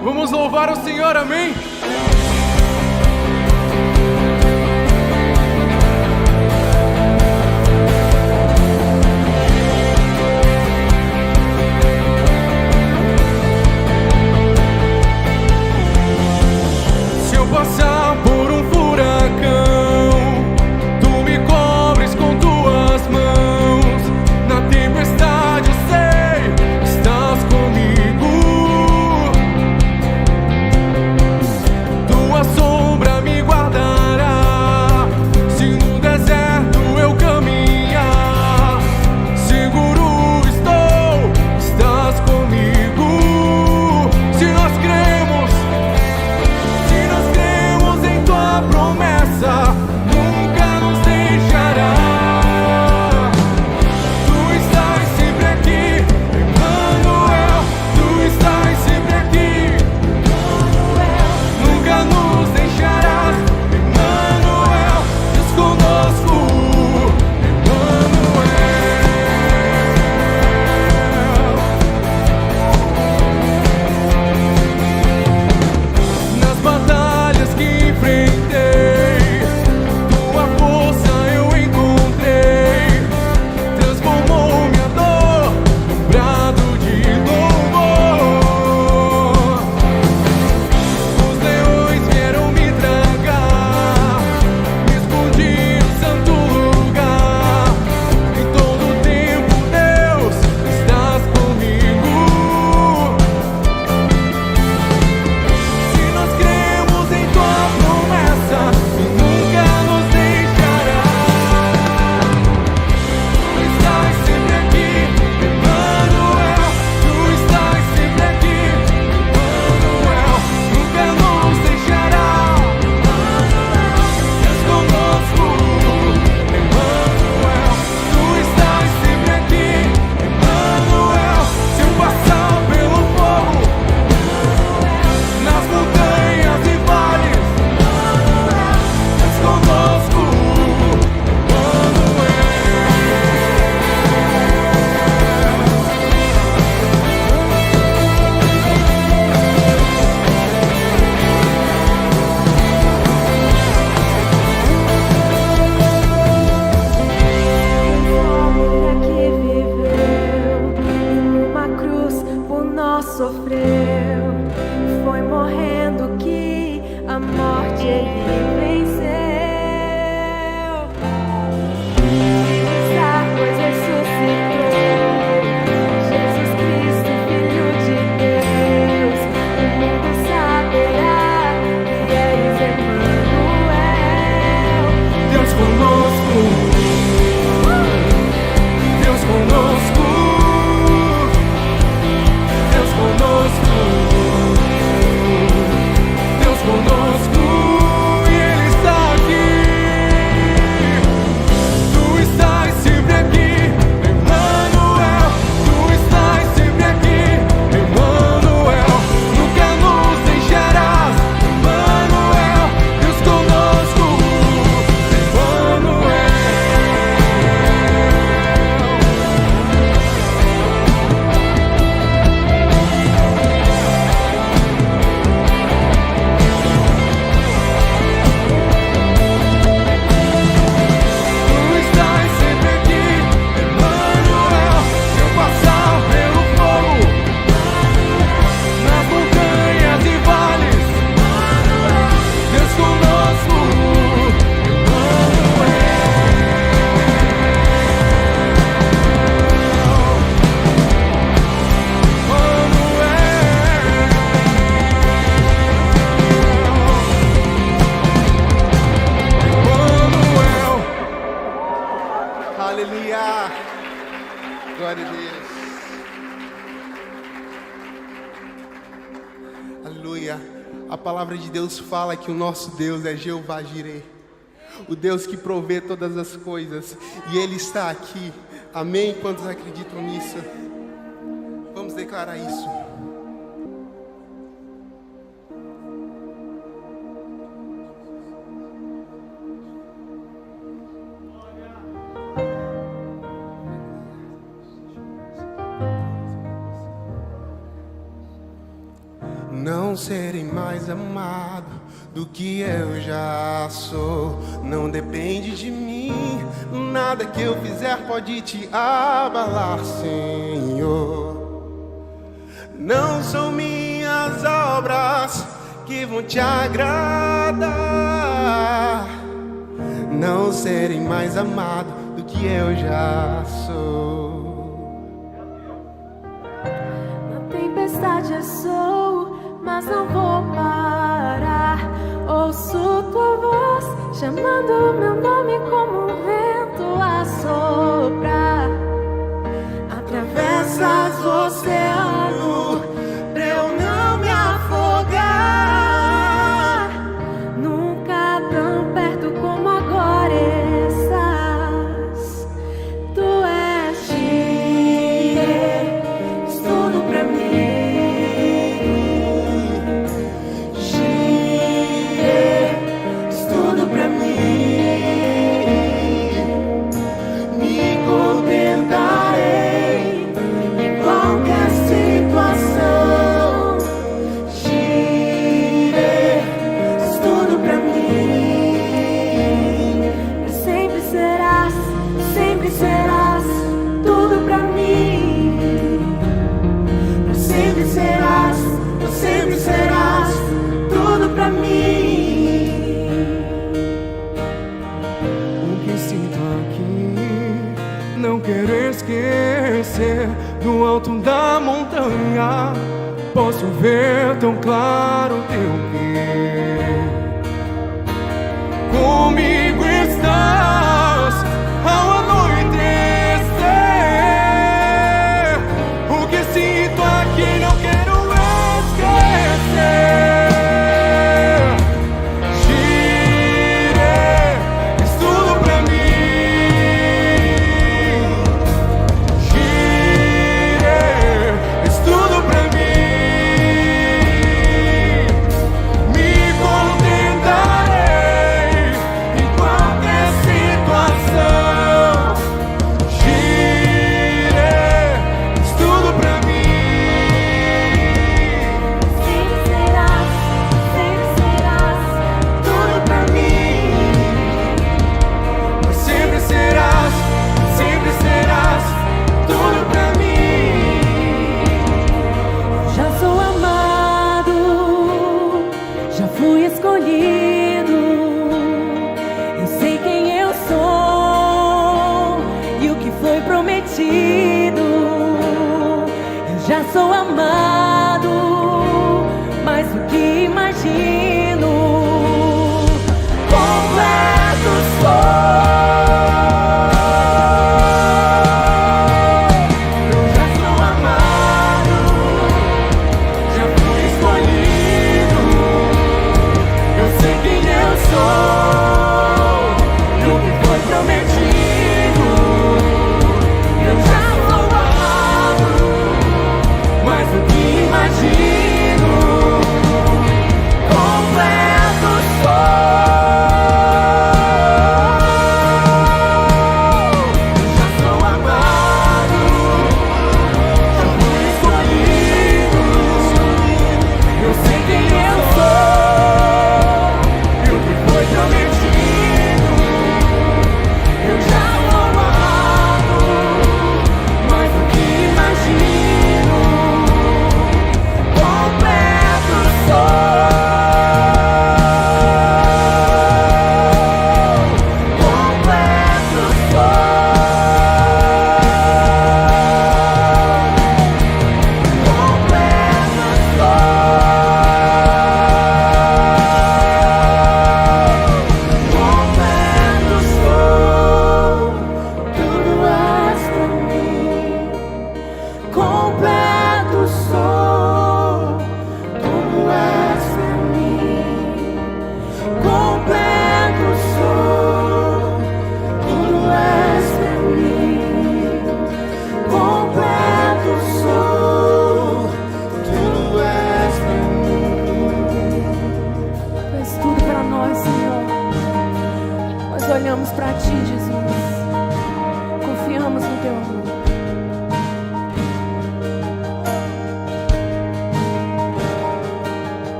Vamos louvar o Senhor, amém? Se eu passar por um furacão, tu me cobres com tuas mãos. Na tempestade eu sei, estás comigo. Tua sombra me guardará. Se no deserto eu caminhar, seguro estou, estás comigo. Se nós cremos em tua promessa, nunca nos deixará. Tu estás sempre aqui, Emmanuel. Tu estás sempre aqui, Emmanuel. Nunca nos deixarás, Emmanuel. Deus conosco, Emmanuel. Nas batalhas que enfrentei, tua força eu encontrei. Transformou minha dor num brado de louvor. Os leões vieram me tragar, me escondi no santo lugar. Em todo tempo, Deus, estás comigo. Se nós cremos em tua promessa, e nunca nos deixará. Tu estás sempre aqui, Emmanuel. Tu estás sempre aqui, Emmanuel. Nunca nos deixará. Deus conosco, Emmanuel. Tu estás sempre aqui, Emmanuel. Se eu passar pelo fogo, nas montanhas e vales, Deus conosco, Emmanuel. Homem que viveu e numa cruz por nós sofreu, foi morrendo que a morte ele venceu. Vive pois ressuscitou, Jesus Cristo, Filho de Deus. O mundo saberá que és Emmanuel. Deus conosco, Deus conosco, Deus conosco, Deus conosco, e Ele está aqui. Tu estás sempre aqui, Emmanuel. Tu estás sempre aqui, Emmanuel. Nunca nos deixarás, Emmanuel. Deus conosco, Emmanuel. Tu estás sempre aqui, Emmanuel. Se eu passar pelo fogo, nas montanhas e vales, Deus conosco, Emmanuel. Emmanuel. Aleluia! Glória a Deus. Aleluia. A palavra de Deus fala que o nosso Deus é Jeová Jireh, o Deus que provê todas as coisas, e Ele está aqui. Amém? Quantos acreditam nisso? Vamos declarar isso. Não serei mais amado do que eu já sou. Não depende de mim, nada que eu fizer pode te abalar, Senhor. Não são minhas obras que vão te agradar. Não serei mais amado do que eu já sou. Na tempestade eu sou, mas não vou parar. Ouço tua voz chamando meu nome como um vento a soprar. Atravessas o oceano pra eu não me afogar. Nunca tão perto como agora estás. Tu és Jireh, és tudo pra mim. Jireh, és tudo pra mim. Me contentarei em qualquer situação. Jireh, és tudo pra mim. Sempre serás tudo pra mim. Sempre serás tudo pra mim. O que sinto aqui, não quero esquecer. No alto da montanha, posso ver tão claro teu querer. Comigo estás ao anoitecer. O que sinto aqui não quero esquecer. Jireh, és tudo pra mim. Jireh, és tudo pra mim. Me contentarei em qualquer situação. Jireh, és tudo pra mim. Sempre serás tudo pra mim. Mas sempre serás tudo pra mim. Já sou amado, já fui escolhido. Eu sei quem eu sou e o que foi prometido. Eu já sou amado, mais do que imagino. Completo sou. Eu já sou amado, já fui escolhido. Eu sei quem eu sou e o que foi prometido. Eu já sou amado, mais do que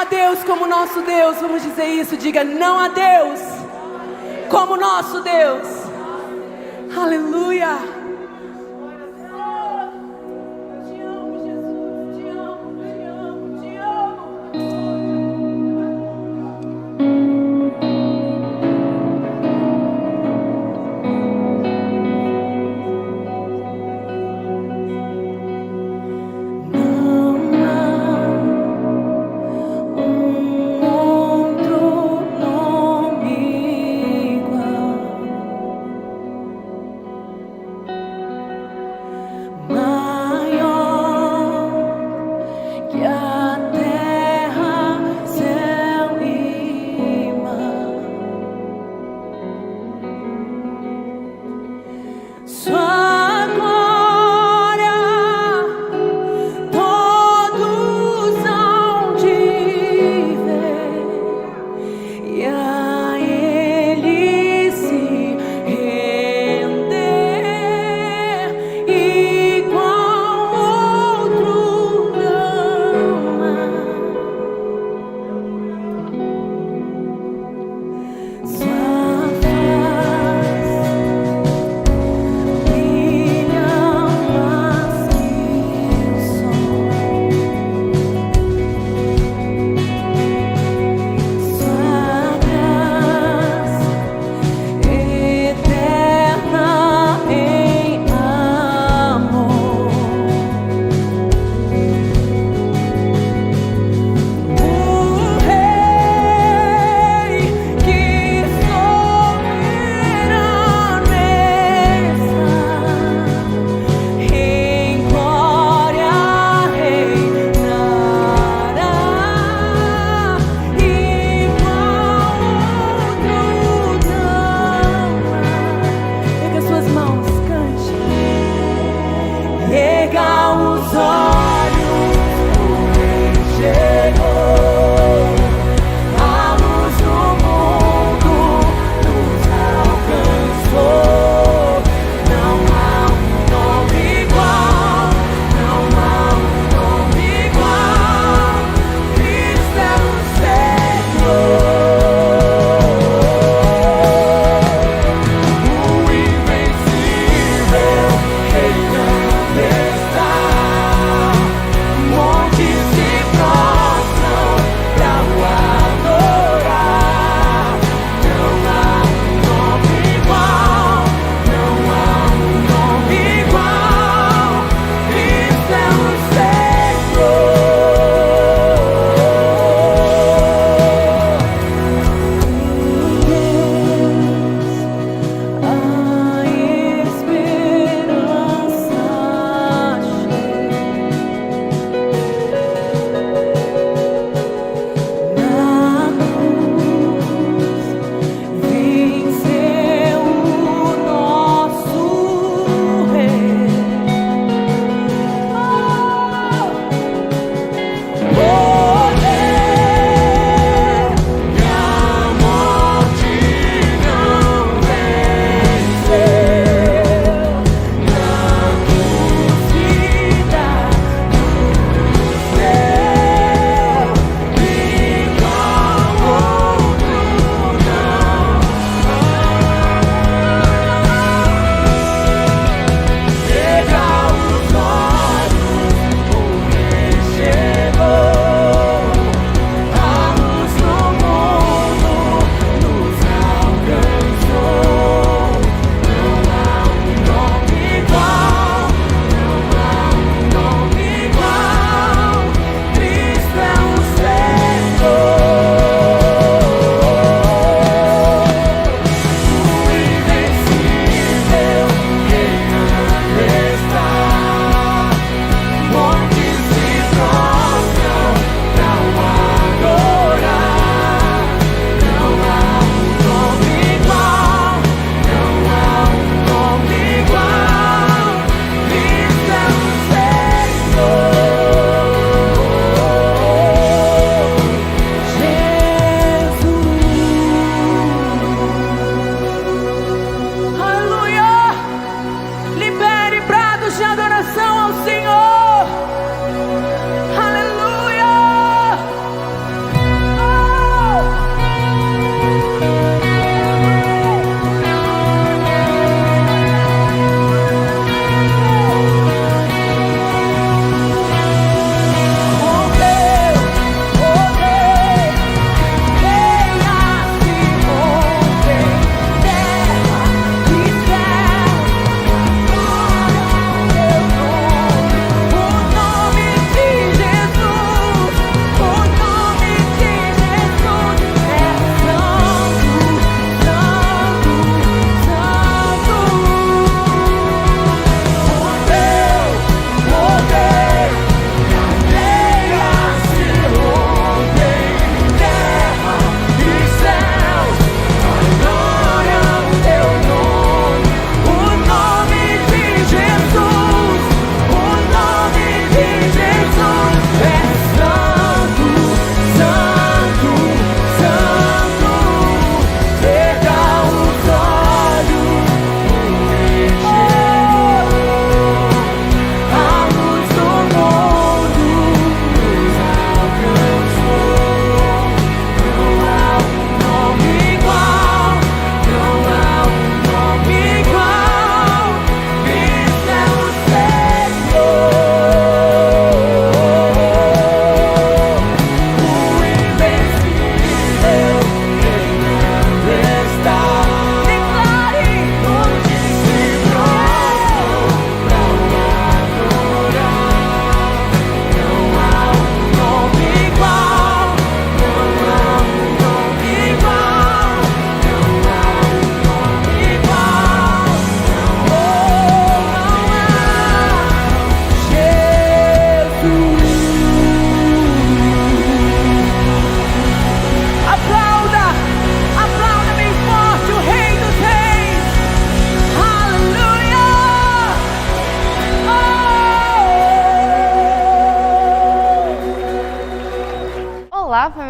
há Deus como nosso Deus. Vamos dizer isso, diga: não há Deus como nosso Deus. Aleluia. Te amo, Jesus, te amo, te amo, te amo. Outro nome igual.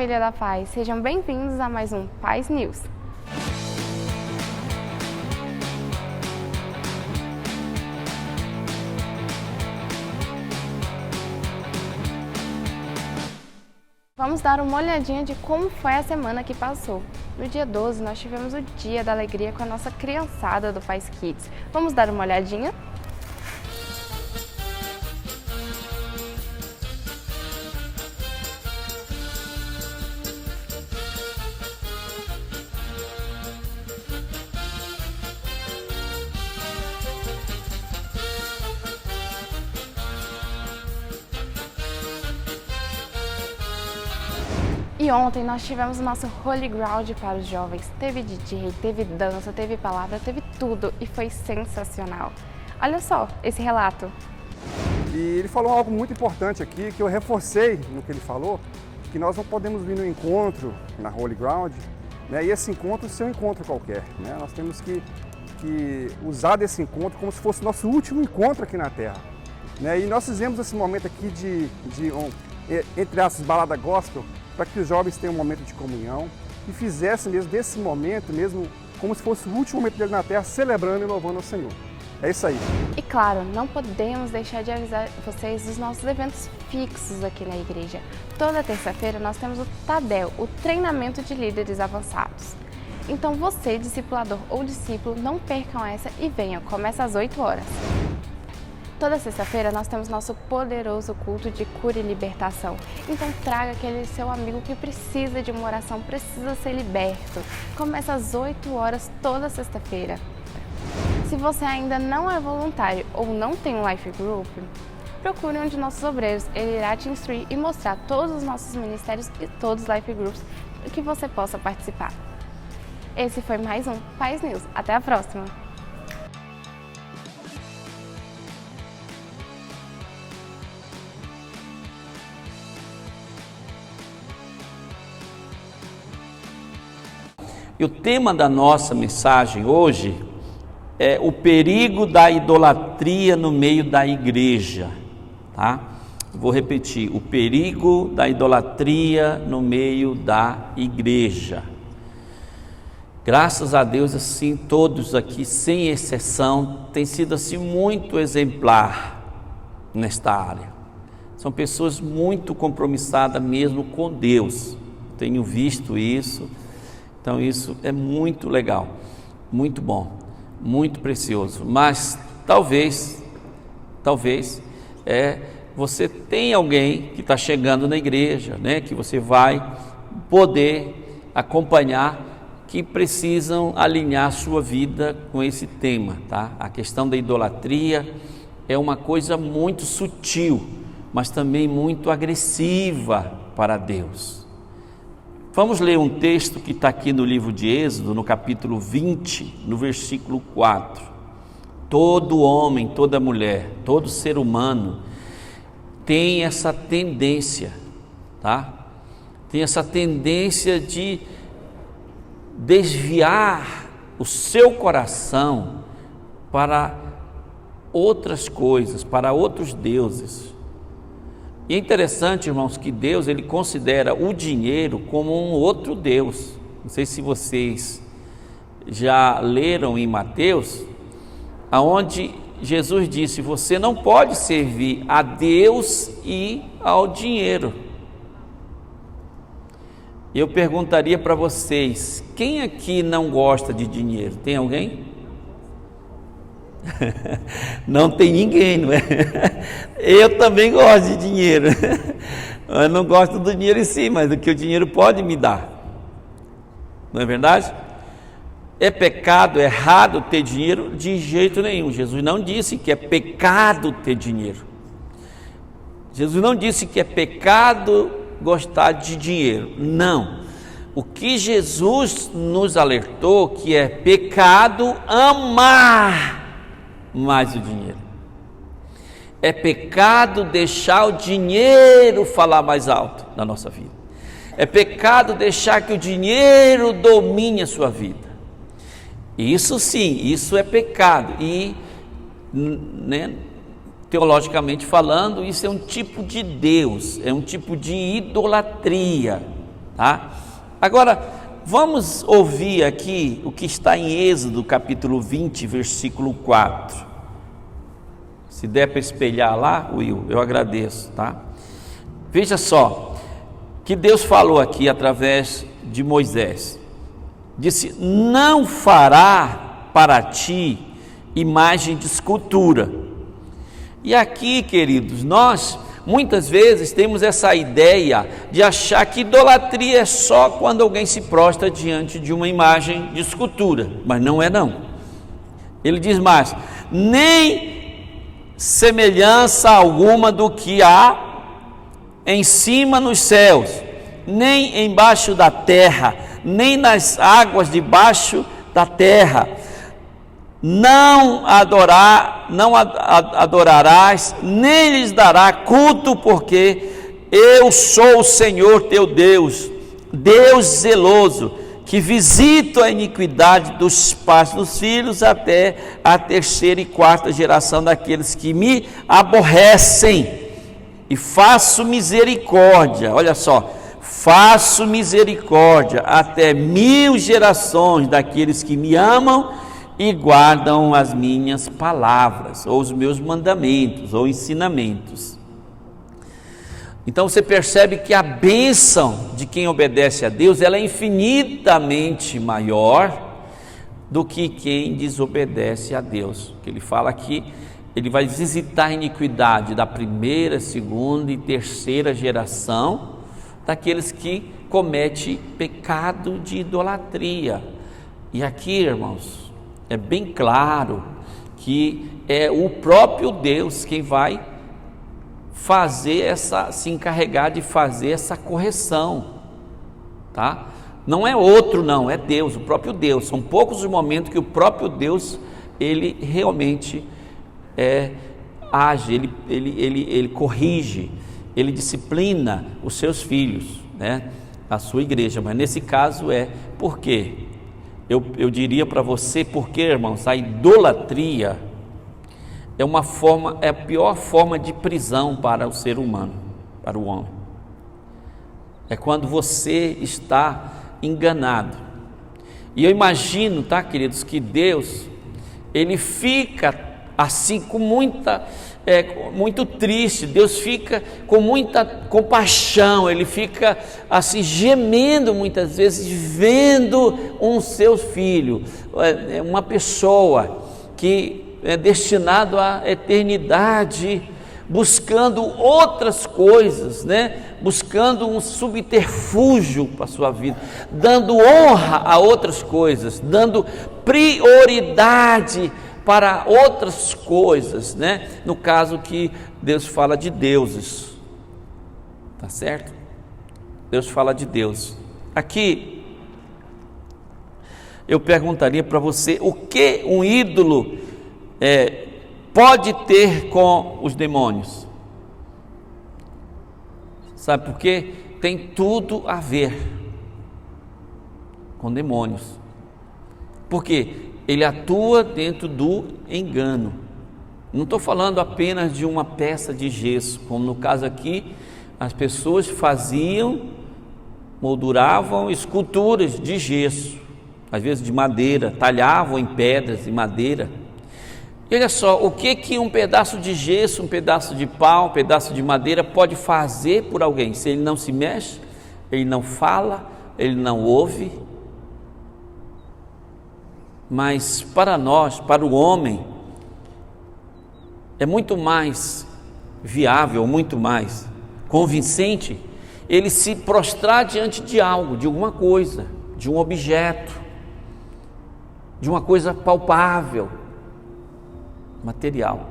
família da Paz, sejam bem-vindos a mais um Paz News. Vamos dar uma olhadinha de como foi a semana que passou. No dia 12, nós tivemos o Dia da Alegria com a nossa criançada do Paz Kids. Vamos dar uma olhadinha? E ontem nós tivemos o nosso Holy Ground para os jovens. Teve DJ, teve dança, teve palavra, teve tudo e foi sensacional. Olha só esse relato. E ele falou algo muito importante aqui, que eu reforcei no que ele falou, que nós não podemos vir no encontro na Holy Ground, né, e esse encontro ser um encontro qualquer. Né? Nós temos que usar desse encontro como se fosse o nosso último encontro aqui na Terra. Né? E nós fizemos esse momento aqui entre essas balada gospel, para que os jovens tenham um momento de comunhão e fizessem mesmo desse momento, mesmo como se fosse o último momento deles na Terra, celebrando e louvando ao Senhor. É isso aí. E claro, não podemos deixar de avisar vocês dos nossos eventos fixos aqui na igreja. Toda terça-feira nós temos o TADEL, o treinamento de líderes avançados. Então você, discipulador ou discípulo, não percam essa e venham, começa às 8 horas. Toda sexta-feira nós temos nosso poderoso culto de cura e libertação. Então traga aquele seu amigo que precisa de uma oração, precisa ser liberto. Começa às 8 horas toda sexta-feira. Se você ainda não é voluntário ou não tem um Life Group, procure um de nossos obreiros. Ele irá te instruir e mostrar todos os nossos ministérios e todos os Life Groups que você possa participar. Esse foi mais um Paz News. Até a próxima! E o tema da nossa mensagem hoje é o perigo da idolatria no meio da igreja, tá? Vou repetir, o perigo da idolatria no meio da igreja. Graças a Deus, assim, todos aqui, sem exceção, têm sido assim muito exemplar nesta área. São pessoas muito compromissadas mesmo com Deus. Tenho visto isso. Então isso é muito legal, muito bom, muito precioso. Mas talvez você tenha alguém que está chegando na igreja, né, que você vai poder acompanhar, que precisam alinhar sua vida com esse tema, tá? A questão da idolatria é uma coisa muito sutil, mas também muito agressiva para Deus. Vamos ler um texto que está aqui no livro de Êxodo, no capítulo 20, no versículo 4. Todo homem, toda mulher, todo ser humano tem essa tendência, tá? Tem essa tendência de desviar o seu coração para outras coisas, para outros deuses. E é interessante, irmãos, que Deus, ele considera o dinheiro como um outro Deus. Não sei se vocês já leram em Mateus, aonde Jesus disse: você não pode servir a Deus e ao dinheiro. Eu perguntaria para vocês, quem aqui não gosta de dinheiro? Tem alguém? Não tem ninguém, não é? Eu também gosto de dinheiro. Eu não gosto do dinheiro em si, mas do que o dinheiro pode me dar. Não é verdade? É pecado, é errado ter dinheiro? De jeito nenhum. Jesus não disse que é pecado ter dinheiro. Jesus não disse que é pecado gostar de dinheiro. Não. O que Jesus nos alertou que é pecado amar mais o dinheiro. É pecado deixar o dinheiro falar mais alto na nossa vida. É pecado deixar que o dinheiro domine a sua vida. Isso sim, isso é pecado. E, né, teologicamente falando, isso é um tipo de Deus, é um tipo de idolatria. tá? Agora, vamos ouvir aqui o que está em Êxodo capítulo 20, versículo 4. Se der para espelhar lá, Will, eu agradeço, tá? Veja só, que Deus falou aqui através de Moisés. Disse: não fará para ti imagem de escultura. E aqui, queridos, nós muitas vezes temos essa ideia de achar que idolatria é só quando alguém se prostra diante de uma imagem de escultura, mas não é não. Ele diz mais: nem semelhança alguma do que há em cima nos céus, nem embaixo da terra, nem nas águas debaixo da terra. Não adorarás, nem lhes dará culto, porque eu sou o Senhor teu Deus, Deus zeloso, que visito a iniquidade dos pais dos filhos até a terceira e quarta geração daqueles que me aborrecem, e faço misericórdia, olha só, faço misericórdia até 1000 gerações daqueles que me amam e guardam as minhas palavras, ou os meus mandamentos, ou ensinamentos. Então você percebe que a bênção de quem obedece a Deus, ela é infinitamente maior do que quem desobedece a Deus. Que ele fala aqui, ele vai visitar a iniquidade da primeira, segunda e terceira geração daqueles que cometem pecado de idolatria. E aqui, irmãos, é bem claro que é o próprio Deus quem vai se encarregar de fazer essa correção, tá? Não é outro não, é Deus, o próprio Deus. São poucos os momentos que o próprio Deus, ele realmente age, ele corrige, ele disciplina os seus filhos, né? A sua igreja, mas nesse caso por quê? Eu diria para você, porque, irmãos, a idolatria é a pior forma de prisão para o ser humano, para o homem. É quando você está enganado. E eu imagino, tá, queridos, que Deus, ele fica assim com muito triste, Deus fica com muita compaixão, ele fica assim gemendo muitas vezes, vendo um seu filho, uma pessoa que é destinado à eternidade, buscando outras coisas, né? Buscando um subterfúgio para a sua vida, dando honra a outras coisas, dando prioridade para outras coisas, né? No caso que Deus fala de deuses, tá certo? Deus fala de Deus. Aqui eu perguntaria para você, o que um ídolo pode ter com os demônios? Sabe por quê? Tem tudo a ver com demônios. Por quê? Ele atua dentro do engano. Não estou falando apenas de uma peça de gesso, como no caso aqui, as pessoas molduravam esculturas de gesso, às vezes de madeira, talhavam em pedras de madeira. E olha só, o que um pedaço de gesso, um pedaço de pau, um pedaço de madeira pode fazer por alguém? Se ele não se mexe, ele não fala, ele não ouve. Mas para nós, para o homem, é muito mais viável, muito mais convincente ele se prostrar diante de algo, de alguma coisa, de um objeto, de uma coisa palpável, material.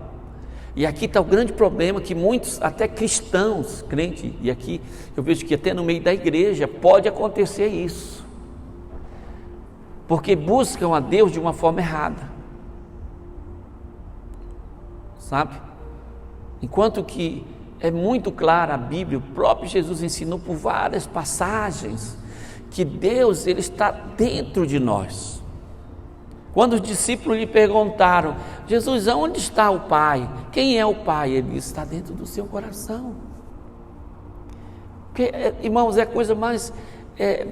E aqui está o grande problema, que muitos, até cristãos, crentes, e aqui eu vejo que até no meio da igreja pode acontecer isso, porque buscam a Deus de uma forma errada, sabe? Enquanto que é muito clara a Bíblia, o próprio Jesus ensinou por várias passagens que Deus, ele está dentro de nós. Quando os discípulos lhe perguntaram: Jesus, aonde está o Pai? Quem é o Pai? Ele disse: está dentro do seu coração. Porque, irmãos, é a coisa mais é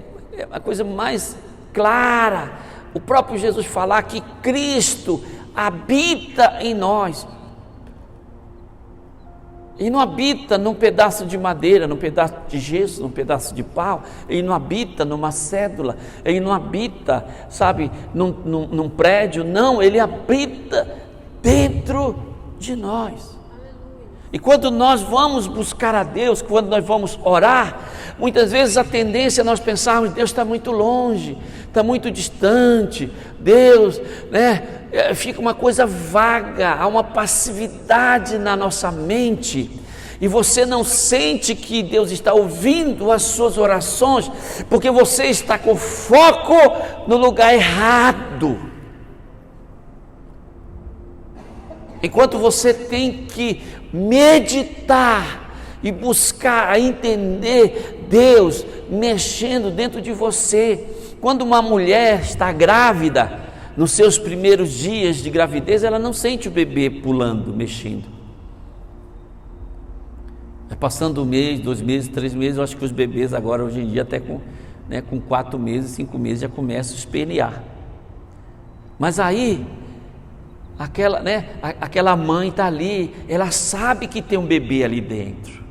a coisa mais clara, o próprio Jesus falar que Cristo habita em nós. Ele não habita num pedaço de madeira, num pedaço de gesso, num pedaço de pau. Ele não habita numa cédula. Ele não habita, sabe, num prédio. Não, Ele habita dentro de nós. E quando nós vamos buscar a Deus, quando nós vamos orar, muitas vezes a tendência é nós pensarmos: Deus está muito longe, está muito distante, Deus, né? Fica uma coisa vaga, há uma passividade na nossa mente, e você não sente que Deus está ouvindo as suas orações, porque você está com foco no lugar errado. Enquanto você tem que meditar e buscar a entender Deus mexendo dentro de você. Quando uma mulher está grávida, nos seus primeiros dias de gravidez, ela não sente o bebê pulando, mexendo. Passando um mês, 2 meses, 3 meses, eu acho que os bebês agora, hoje em dia, até com 4 meses, 5 meses, já começam a espernear. Mas aí, aquela mãe está ali, ela sabe que tem um bebê ali dentro.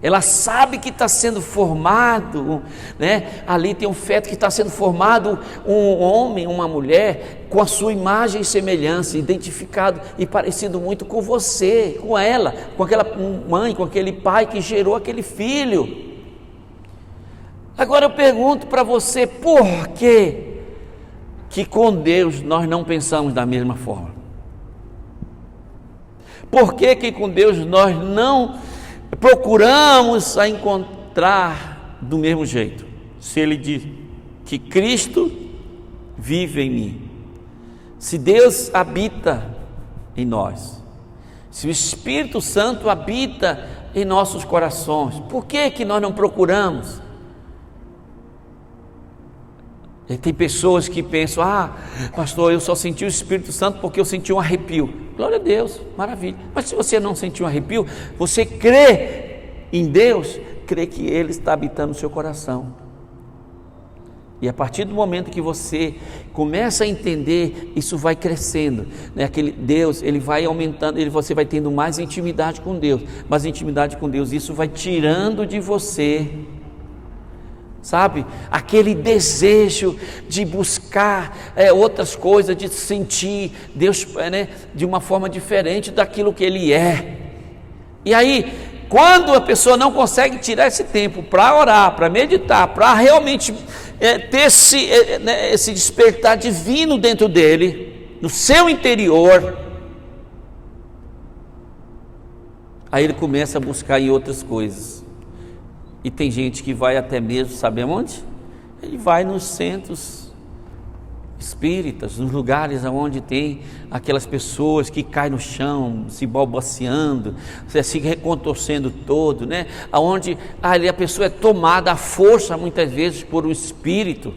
Ela sabe que está sendo formado, né? Ali tem um feto que está sendo formado, um homem, uma mulher, com a sua imagem e semelhança, identificado e parecido muito com você, com ela, com aquela mãe, com aquele pai que gerou aquele filho. Agora eu pergunto para você, por que com Deus nós não pensamos da mesma forma? Por que com Deus nós não procuramos a encontrar do mesmo jeito? Se Ele diz que Cristo vive em mim, se Deus habita em nós, se o Espírito Santo habita em nossos corações, por que nós não procuramos? E tem pessoas que pensam: pastor, eu só senti o Espírito Santo porque eu senti um arrepio. Glória a Deus, maravilha. Mas se você não sentiu um arrepio, você crê em Deus, crê que Ele está habitando no seu coração. E a partir do momento que você começa a entender, isso vai crescendo, né? Aquele Deus, Ele vai aumentando, você vai tendo mais intimidade com Deus. Mas intimidade com Deus, isso vai tirando de você, sabe, aquele desejo de buscar outras coisas, de sentir Deus, né, de uma forma diferente daquilo que Ele é. E aí, quando a pessoa não consegue tirar esse tempo para orar, para meditar, para realmente ter esse despertar divino dentro dele, no seu interior, aí ele começa a buscar em outras coisas. E tem gente que vai até mesmo, sabe aonde? Ele vai nos centros espíritas, nos lugares onde tem aquelas pessoas que caem no chão, se balbuciando, se recontorcendo todo, né? Onde ali a pessoa é tomada à força, muitas vezes, por um espírito,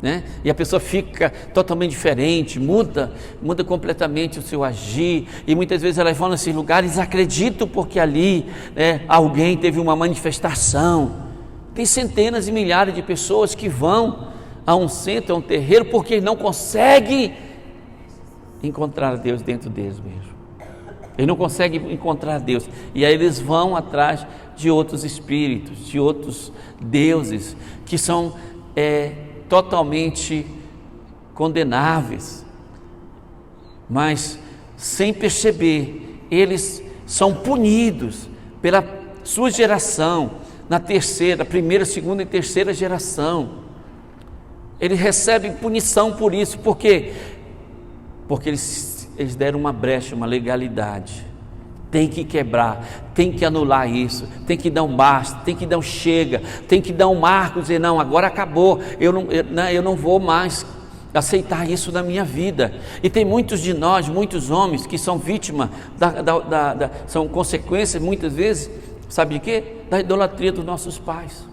né? E a pessoa fica totalmente diferente, muda completamente o seu agir, e muitas vezes elas vão nesses lugares, acreditam porque ali, né, alguém teve uma manifestação. Tem centenas e milhares de pessoas que vão a um centro, a um terreiro, porque não conseguem encontrar Deus dentro deles mesmo. Eles não conseguem encontrar Deus, e aí eles vão atrás de outros espíritos, de outros deuses, que são totalmente condenáveis, mas sem perceber, eles são punidos pela sua geração, na primeira, segunda e terceira geração. Eles recebem punição por isso. Por quê? Porque eles deram uma brecha, uma legalidade. Tem que quebrar, tem que anular isso, tem que dar um basta, tem que dar um chega, tem que dar um marco, dizer: não, agora acabou, eu não vou mais aceitar isso na minha vida. E tem muitos de nós, muitos homens, que são vítimas, são consequências, muitas vezes, sabe de quê? Da idolatria dos nossos pais.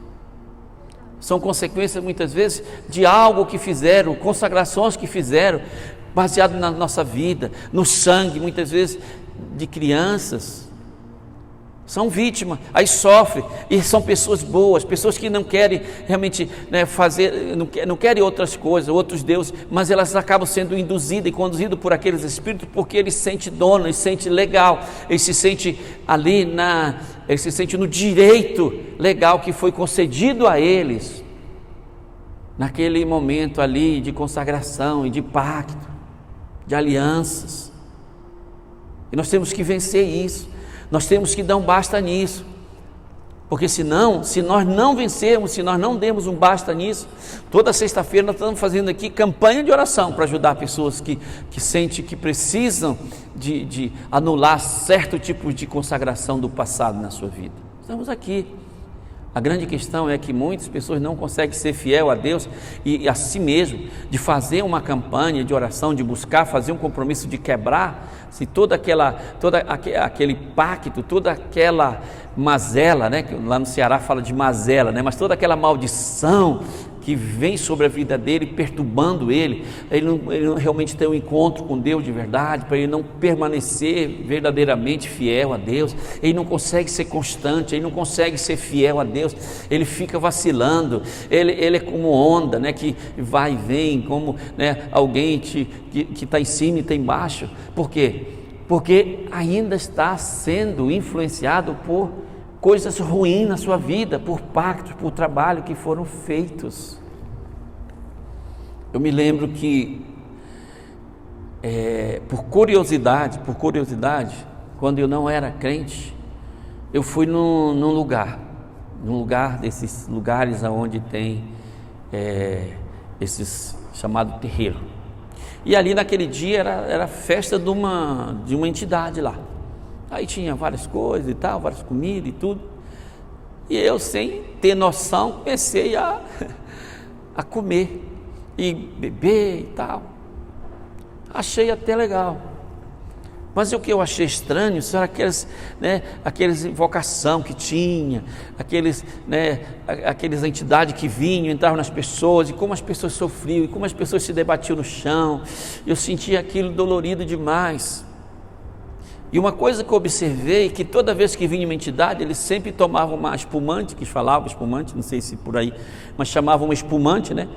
São consequências, muitas vezes, de algo que fizeram, consagrações que fizeram, baseado na nossa vida, no sangue, muitas vezes, de crianças. são vítimas, aí sofrem, e são pessoas boas, pessoas que não querem realmente, né, fazer, não querem outras coisas, outros deuses, mas elas acabam sendo induzidas e conduzidas por aqueles espíritos, porque eles se sentem dono, eles se sentem legal, eles se sentem ali eles se sentem no direito legal que foi concedido a eles, naquele momento ali de consagração e de pacto, de alianças. E nós temos que vencer isso. Nós temos que dar um basta nisso, porque senão, se nós não vencermos, se nós não demos um basta nisso, toda sexta-feira nós estamos fazendo aqui campanha de oração para ajudar pessoas que sentem que precisam de anular certo tipo de consagração do passado na sua vida. Estamos aqui. A grande questão é que muitas pessoas não conseguem ser fiel a Deus e a si mesmo, de fazer uma campanha de oração, de buscar fazer um compromisso, de quebrar se todo aquele pacto, toda aquela mazela, né, que lá no Ceará fala de mazela, né, mas toda aquela maldição que vem sobre a vida dele, perturbando ele não realmente tem um encontro com Deus de verdade, para ele não permanecer verdadeiramente fiel a Deus, ele não consegue ser constante, ele não consegue ser fiel a Deus, ele fica vacilando, ele é como onda, né, que vai e vem, como, né, alguém que está em cima e está embaixo. Por quê? Porque ainda está sendo influenciado por coisas ruins na sua vida, por pactos, por trabalho que foram feitos. Eu me lembro que, por curiosidade, quando eu não era crente, eu fui num lugar desses lugares onde tem esses chamado terreiro. E ali naquele dia era festa de uma entidade lá. Aí tinha várias coisas e tal, várias comidas e tudo. E eu, sem ter noção, comecei a comer e beber e tal. Achei até legal. Mas o que eu achei estranho são aqueles invocação que tinha, aqueles entidades que vinham, entravam nas pessoas, e como as pessoas sofriam, e como as pessoas se debatiam no chão. Eu sentia aquilo dolorido demais. E uma coisa que eu observei, que toda vez que vinha uma entidade, eles sempre tomavam uma espumante, que falavam espumante, não sei se por aí, mas chamavam uma espumante, né?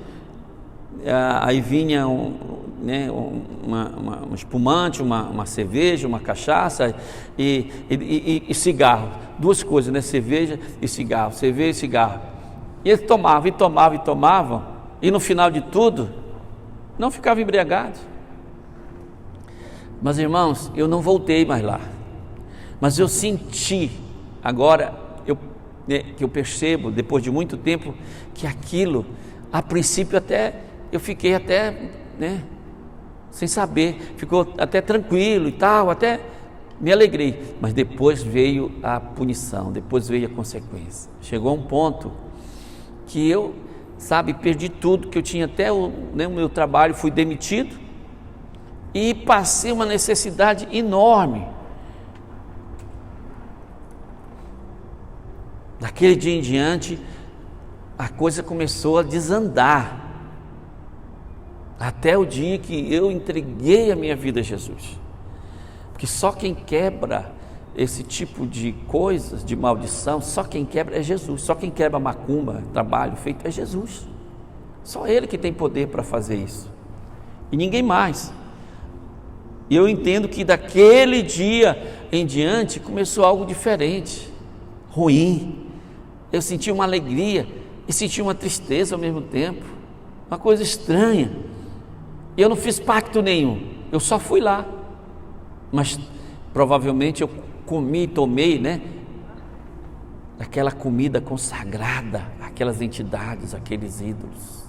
Aí vinha uma espumante, uma cerveja, uma cachaça e cigarro, duas coisas, né? Cerveja e cigarro, e eles tomavam, e no final de tudo, não ficavam embriagados. Mas irmãos, eu não voltei mais lá, mas eu senti, agora que eu percebo, depois de muito tempo, que aquilo, a princípio eu fiquei até, sem saber, ficou até tranquilo e tal, até me alegrei, mas depois veio a punição, depois veio a consequência. Chegou um ponto que eu, perdi tudo, que eu tinha até o meu trabalho, fui demitido, e passei uma necessidade enorme. Daquele dia em diante, a coisa começou a desandar, até o dia que eu entreguei a minha vida a Jesus. Porque só quem quebra esse tipo de coisas, de maldição, só quem quebra é Jesus. Só quem quebra macumba, trabalho feito, é Jesus. Só Ele que tem poder para fazer isso, e ninguém mais. E eu entendo que daquele dia em diante começou algo diferente, ruim. Eu senti uma alegria e senti uma tristeza ao mesmo tempo, uma coisa estranha. E eu não fiz pacto nenhum, eu só fui lá. Mas provavelmente eu comi, tomei, aquela comida consagrada, aquelas entidades, aqueles ídolos.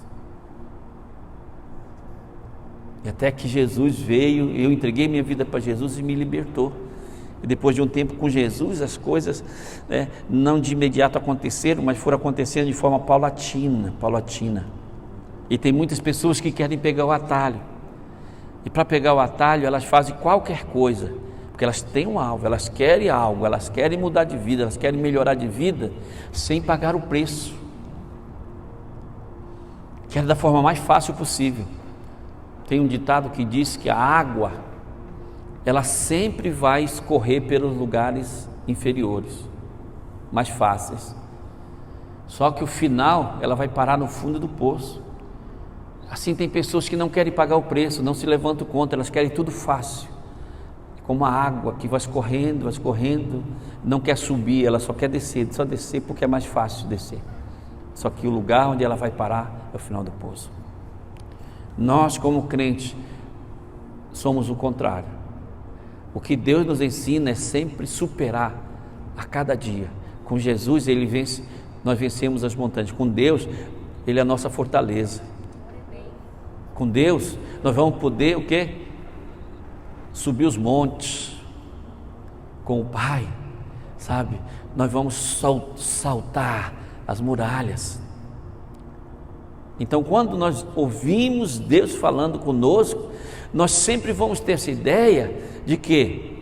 E até que Jesus veio, eu entreguei minha vida para Jesus e me libertou. E depois de um tempo com Jesus, as coisas, não de imediato aconteceram, mas foram acontecendo de forma paulatina. E tem muitas pessoas que querem pegar o atalho. E para pegar o atalho, elas fazem qualquer coisa, porque elas têm um alvo, elas querem algo, elas querem mudar de vida, elas querem melhorar de vida, sem pagar o preço. Querem da forma mais fácil possível. Tem um ditado que diz que a água, ela sempre vai escorrer pelos lugares inferiores. mais fáceis. Só que o final, ela vai parar no fundo do poço. Assim tem pessoas que não querem pagar o preço, não se levantam contra, elas querem tudo fácil. Como a água que vai escorrendo, não quer subir, ela só quer descer, só descer porque é mais fácil descer. Só que o lugar onde ela vai parar é o final do poço. Nós, como crentes, somos o contrário. O que Deus nos ensina é sempre superar a cada dia. Com Jesus, Ele vence, nós vencemos as montanhas. Com Deus, Ele é a nossa fortaleza. Com Deus, nós vamos poder o quê? Subir os montes. Com o Pai, sabe? Nós vamos saltar as muralhas. Então, quando nós ouvimos Deus falando conosco, nós sempre vamos ter essa ideia de que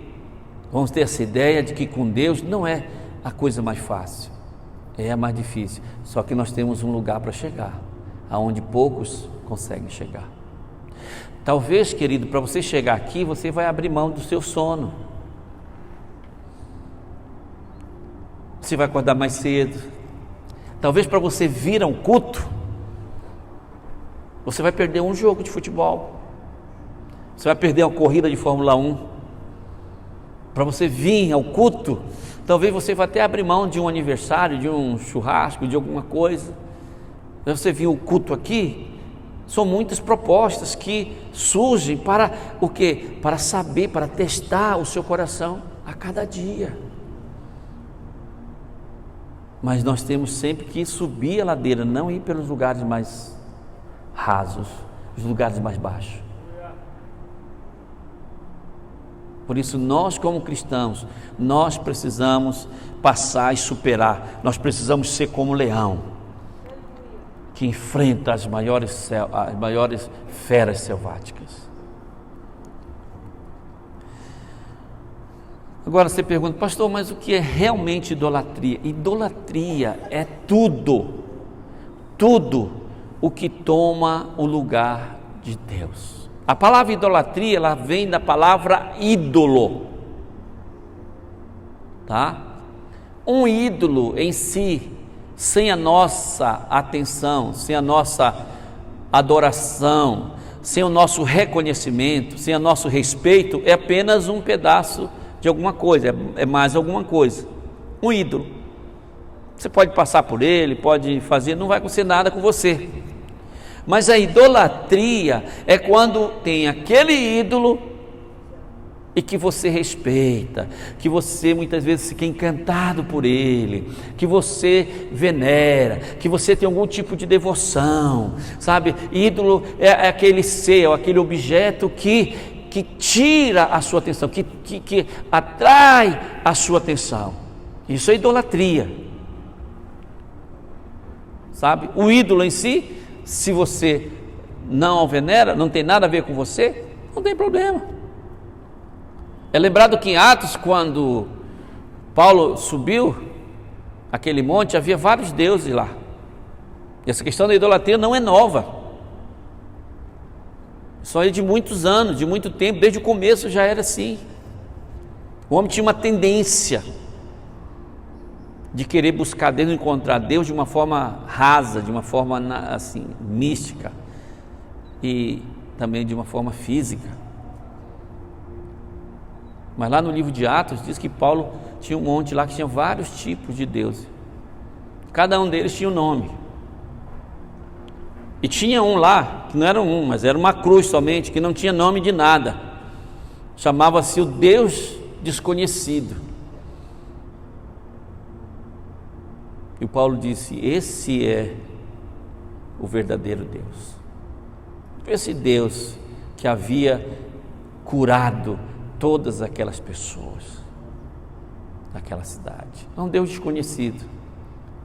com Deus não é a coisa mais fácil, é a mais difícil. Só que nós temos um lugar para chegar, aonde poucos conseguem chegar. Talvez, querido, para você chegar aqui, você vai abrir mão do seu sono. Você vai acordar mais cedo. Talvez para você vir a um culto, você vai perder um jogo de futebol. Você vai perder uma corrida de Fórmula 1. Para você vir ao culto, talvez você vá até abrir mão de um aniversário, de um churrasco, de alguma coisa. Para você vir ao culto aqui, são muitas propostas que surgem para o quê? Para saber, para testar o seu coração a cada dia. Mas nós temos sempre que subir a ladeira, não ir pelos lugares mais rasos, os lugares mais baixos. Por isso, nós como cristãos, nós precisamos passar e superar. Nós precisamos ser como o leão, que enfrenta as maiores feras selváticas. Agora você pergunta, pastor, mas o que é realmente idolatria? Idolatria é tudo o que toma o lugar de Deus. A palavra idolatria, ela vem da palavra ídolo, tá? Um ídolo em si, sem a nossa atenção, sem a nossa adoração, sem o nosso reconhecimento, sem o nosso respeito, é apenas um pedaço de alguma coisa, é mais alguma coisa, um ídolo. Você pode passar por ele, pode fazer, não vai acontecer nada com você. Mas a idolatria é quando tem aquele ídolo e que você respeita, que você muitas vezes fica encantado por ele, que você venera, que você tem algum tipo de devoção, sabe? Ídolo é aquele ser, aquele objeto que tira a sua atenção, que atrai a sua atenção. Isso é idolatria, sabe? O ídolo em si, se você não o venera, não tem nada a ver com você, não tem problema. É lembrado que em Atos, quando Paulo subiu aquele monte, havia vários deuses lá. E essa questão da idolatria não é nova, só é de muitos anos, de muito tempo, desde o começo já era assim. O homem tinha uma tendência de querer buscar Deus, encontrar Deus de uma forma rasa, de uma forma assim, mística e também de uma forma física. Mas lá no livro de Atos diz que Paulo tinha um monte lá que tinha vários tipos de deuses. Cada um deles tinha um nome. E tinha um lá, que não era um, mas era uma cruz somente, que não tinha nome de nada. Chamava-se o Deus desconhecido. E o Paulo disse, esse é o verdadeiro Deus. Esse Deus que havia curado todas aquelas pessoas daquela cidade. É um Deus desconhecido,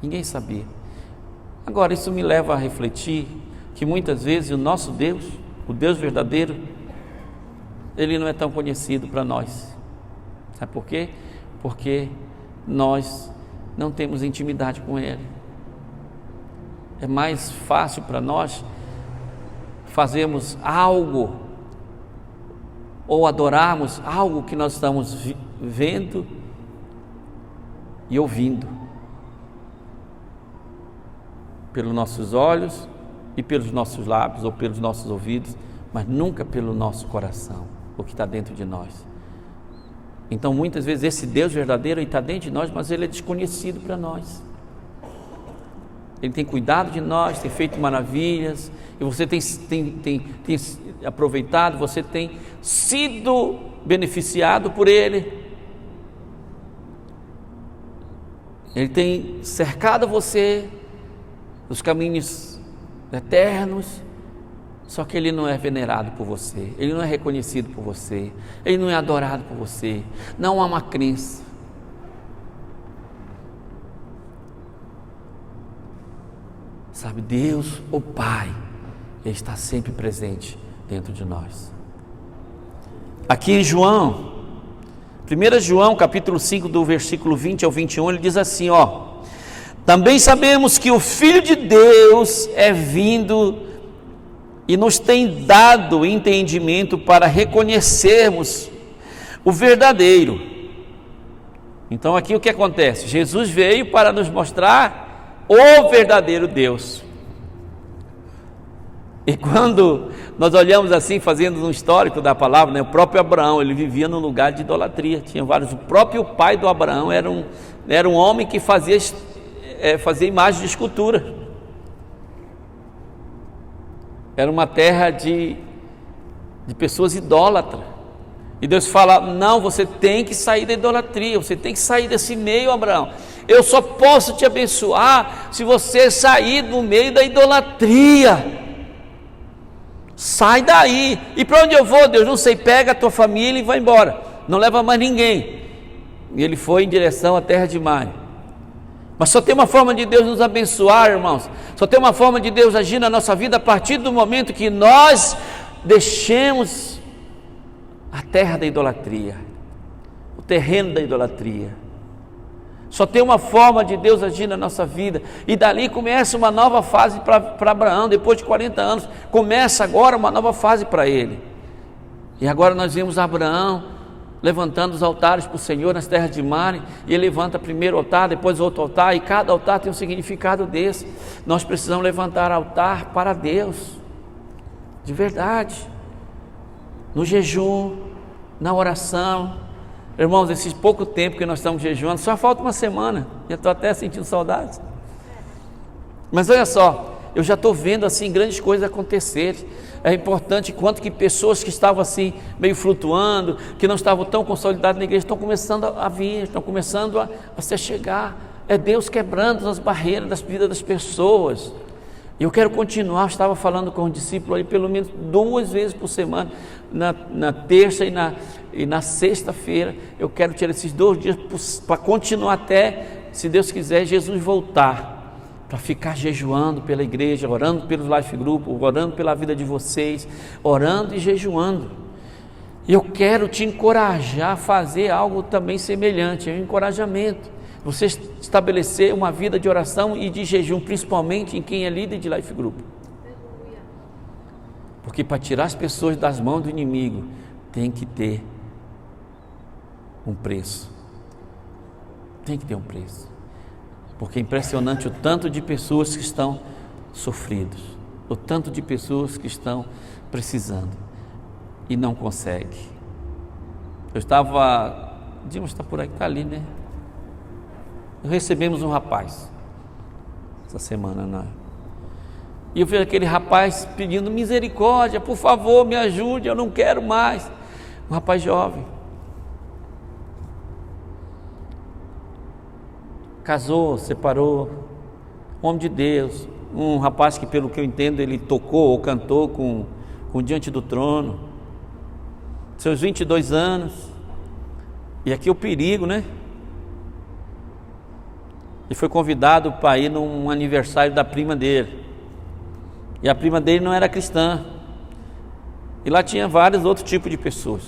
ninguém sabia. Agora isso me leva a refletir que muitas vezes o nosso Deus, o Deus verdadeiro, ele não é tão conhecido para nós. Sabe por quê? Porque nós não temos intimidade com Ele. É mais fácil para nós fazermos algo ou adorarmos algo que nós estamos vendo e ouvindo, pelos nossos olhos e pelos nossos lábios ou pelos nossos ouvidos, mas nunca pelo nosso coração, o que está dentro de nós. Então muitas vezes esse Deus verdadeiro está dentro de nós, mas ele é desconhecido para nós. Ele tem cuidado de nós, tem feito maravilhas, e você tem aproveitado, você tem sido beneficiado por Ele. Ele tem cercado você dos caminhos eternos, só que Ele não é venerado por você, Ele não é reconhecido por você, Ele não é adorado por você, não há uma crença. Sabe, Deus, o Pai, Ele está sempre presente dentro de nós. Aqui em João, 1 João capítulo 5, do versículo 20 ao 21, ele diz assim, também sabemos que o Filho de Deus é vindo e nos tem dado entendimento para reconhecermos o verdadeiro. Então aqui o que acontece? Jesus veio para nos mostrar o verdadeiro Deus. E quando nós olhamos assim, fazendo um histórico da palavra, né, o próprio Abraão, ele vivia num lugar de idolatria, tinha vários. O próprio pai do Abraão era um homem que fazia imagens de escultura. Era uma terra de pessoas idólatras. E Deus fala, não, você tem que sair da idolatria, você tem que sair desse meio, Abraão. Eu só posso te abençoar se você sair do meio da idolatria. Sai daí. E para onde eu vou, Deus? Não sei, pega a tua família e vai embora. Não leva mais ninguém. E ele foi em direção à terra de Mari. Mas só tem uma forma de Deus nos abençoar, irmãos. Só tem uma forma de Deus agir na nossa vida a partir do momento que nós deixemos a terra da idolatria, o terreno da idolatria. Só tem uma forma de Deus agir na nossa vida, e dali começa uma nova fase para Abraão. Depois de 40 anos, começa agora uma nova fase para ele. E agora nós vemos Abraão levantando os altares para o Senhor nas terras de Mari, e ele levanta primeiro altar, depois outro altar, e cada altar tem um significado desse. Nós precisamos levantar altar para Deus, de verdade, no jejum, na oração. Irmãos, esse pouco tempo que nós estamos jejuando, só falta uma semana, já estou até sentindo saudades. Mas olha só, eu já estou vendo assim grandes coisas acontecerem. É importante quanto que pessoas que estavam assim meio flutuando, que não estavam tão consolidadas na igreja, estão começando a vir, estão começando a se chegar. É Deus quebrando as barreiras das vidas das pessoas. E eu quero continuar. Eu estava falando com o discípulo ali pelo menos 2 vezes por semana, na terça e na sexta-feira. Eu quero tirar esses 2 dias para continuar até, se Deus quiser, Jesus voltar, para ficar jejuando pela igreja, orando pelos life group, orando pela vida de vocês, orando e jejuando. E eu quero te encorajar a fazer algo também semelhante, é um encorajamento. Você estabelecer uma vida de oração e de jejum, principalmente em quem é líder de life group. Porque para tirar as pessoas das mãos do inimigo, tem que ter um preço. Tem que ter um preço. Porque é impressionante o tanto de pessoas que estão sofridas, o tanto de pessoas que estão precisando e não conseguem. Eu estava, Dimas está por aí, está ali, né? Recebemos um rapaz essa semana, e eu vi aquele rapaz pedindo misericórdia, por favor me ajude, eu não quero mais. Um rapaz jovem, casou, separou, homem de Deus, um rapaz que, pelo que eu entendo, ele tocou ou cantou com Diante do Trono, seus 22 anos, e aqui o perigo, né? E foi convidado para ir num aniversário da prima dele, e a prima dele não era cristã, e lá tinha vários outros tipos de pessoas,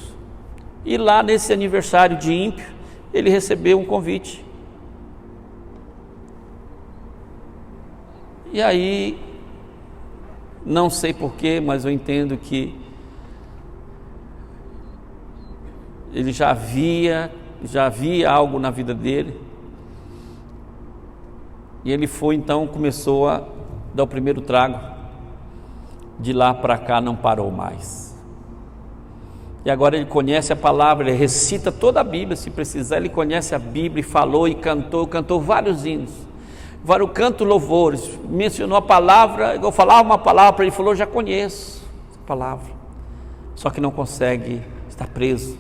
e lá nesse aniversário de ímpio, ele recebeu um convite. E aí, não sei porquê, mas eu entendo que ele já havia algo na vida dele, e ele foi, então começou a dá o primeiro trago, de lá para cá não parou mais. E agora ele conhece a palavra, ele recita toda a Bíblia, se precisar, ele conhece a Bíblia, e falou e cantou vários hinos, vários cantos louvores, mencionou a palavra. Eu falava uma palavra para ele, falou: já conheço essa palavra, só que não consegue, está preso,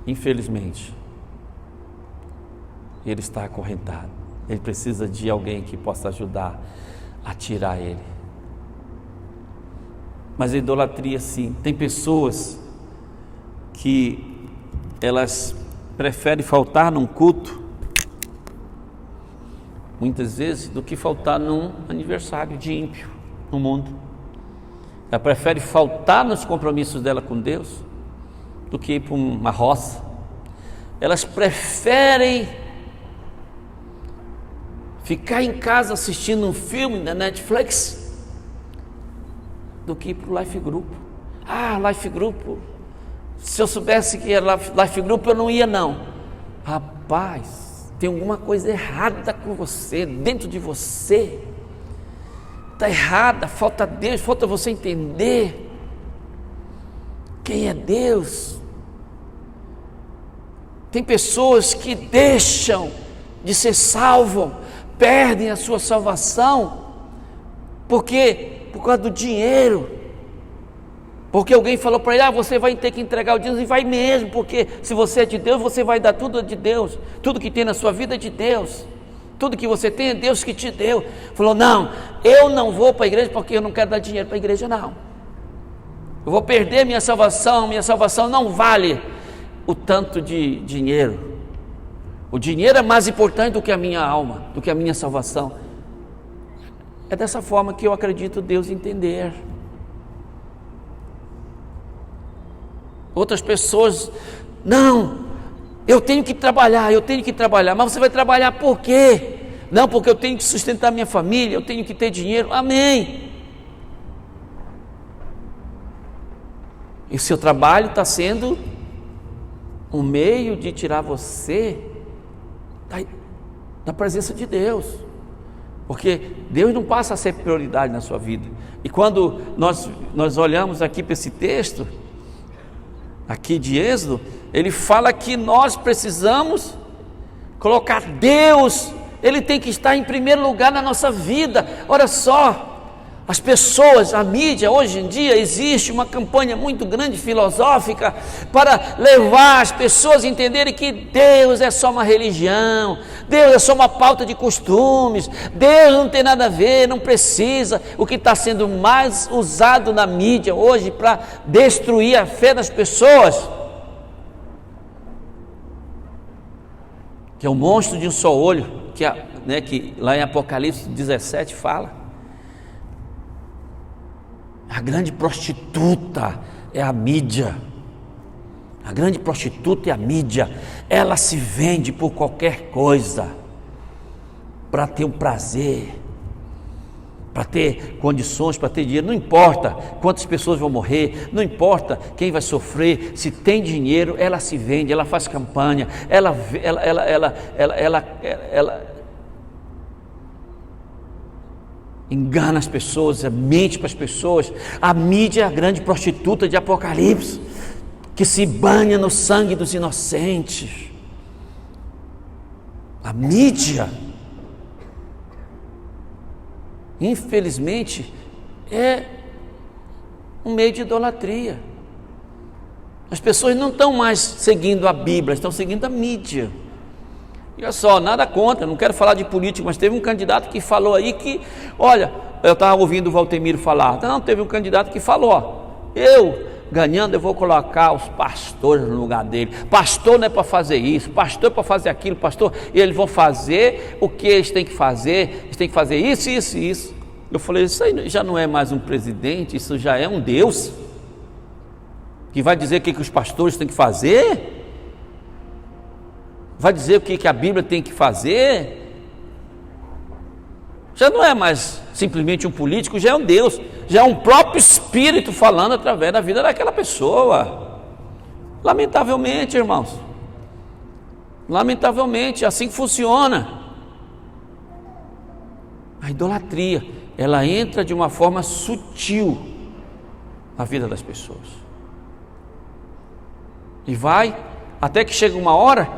infelizmente, ele está acorrentado, ele precisa de alguém que possa ajudar a tirar ele. Mas a idolatria, sim, tem pessoas que elas preferem faltar num culto, muitas vezes, do que faltar num aniversário de ímpio no mundo. Ela prefere faltar nos compromissos dela com Deus do que ir para uma roça. Elas preferem ficar em casa assistindo um filme na Netflix do que ir para o Life Group. Life Group, se eu soubesse que era Life Group, eu não ia não. Rapaz, tem alguma coisa errada com você, dentro de você, está errada, falta Deus, falta você entender quem é Deus. Tem pessoas que deixam de ser salvos, perdem a sua salvação, porque por causa do dinheiro, porque alguém falou para ele: você vai ter que entregar o dinheiro, e vai mesmo, porque se você é de Deus, você vai dar tudo de Deus, tudo que tem na sua vida é de Deus, tudo que você tem é Deus que te deu. Falou: não, eu não vou para a igreja porque eu não quero dar dinheiro para a igreja, não, eu vou perder minha salvação não vale o tanto de dinheiro, o dinheiro é mais importante do que a minha alma, do que a minha salvação. É dessa forma que eu acredito Deus entender. Outras pessoas: não, eu tenho que trabalhar, mas você vai trabalhar por quê? Não, porque eu tenho que sustentar minha família, eu tenho que ter dinheiro. Amém. E seu trabalho está sendo um meio de tirar você da presença de Deus, porque Deus não passa a ser prioridade na sua vida. E quando nós olhamos aqui para esse texto aqui de Êxodo, ele fala que nós precisamos colocar Deus, ele tem que estar em primeiro lugar na nossa vida. Olha só, as pessoas, a mídia, hoje em dia existe uma campanha muito grande, filosófica, para levar as pessoas a entenderem que Deus é só uma religião, Deus é só uma pauta de costumes, Deus não tem nada a ver, não precisa. O que está sendo mais usado na mídia hoje para destruir a fé das pessoas, que é o monstro de um só olho, que lá em Apocalipse 17 fala. A grande prostituta é a mídia. A grande prostituta é a mídia. Ela se vende por qualquer coisa, para ter um prazer, para ter condições, para ter dinheiro. Não importa quantas pessoas vão morrer, não importa quem vai sofrer. Se tem dinheiro, ela se vende, ela faz campanha, ela engana as pessoas, mente para as pessoas. A mídia é a grande prostituta de Apocalipse, que se banha no sangue dos inocentes. A mídia, infelizmente, é um meio de idolatria. As pessoas não estão mais seguindo a Bíblia, estão seguindo a mídia. E olha só, nada contra, não quero falar de político, mas teve um candidato que falou aí que, olha, eu estava ouvindo o Valtemiro falar, não, teve um candidato que falou: eu ganhando, eu vou colocar os pastores no lugar dele. Pastor não é para fazer isso, pastor é para fazer aquilo, pastor, e eles vão fazer o que eles têm que fazer, eles têm que fazer isso, isso e isso. Eu falei: isso aí já não é mais um presidente, isso já é um Deus que vai dizer o que os pastores têm que fazer, vai dizer o que a Bíblia tem que fazer. Já não é mais simplesmente um político, já é um Deus, já é um próprio Espírito falando através da vida daquela pessoa. Lamentavelmente, irmãos, Lamentavelmente, é assim que funciona. A idolatria, ela entra de uma forma sutil na vida das pessoas. E vai até que chega uma hora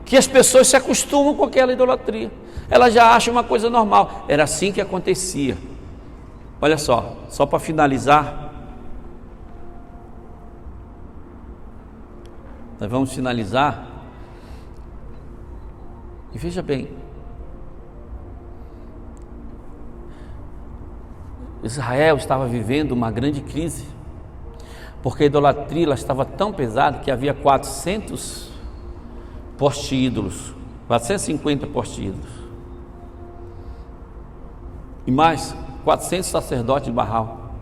que as pessoas se acostumam com aquela idolatria. Ela já acha uma coisa normal. Era assim que acontecia. Olha só para finalizar. Nós vamos finalizar. E veja bem, Israel estava vivendo uma grande crise, porque a idolatria ela estava tão pesada que havia 400 poste-ídolos, 450 poste-ídolos, e mais 400 sacerdotes de Baal.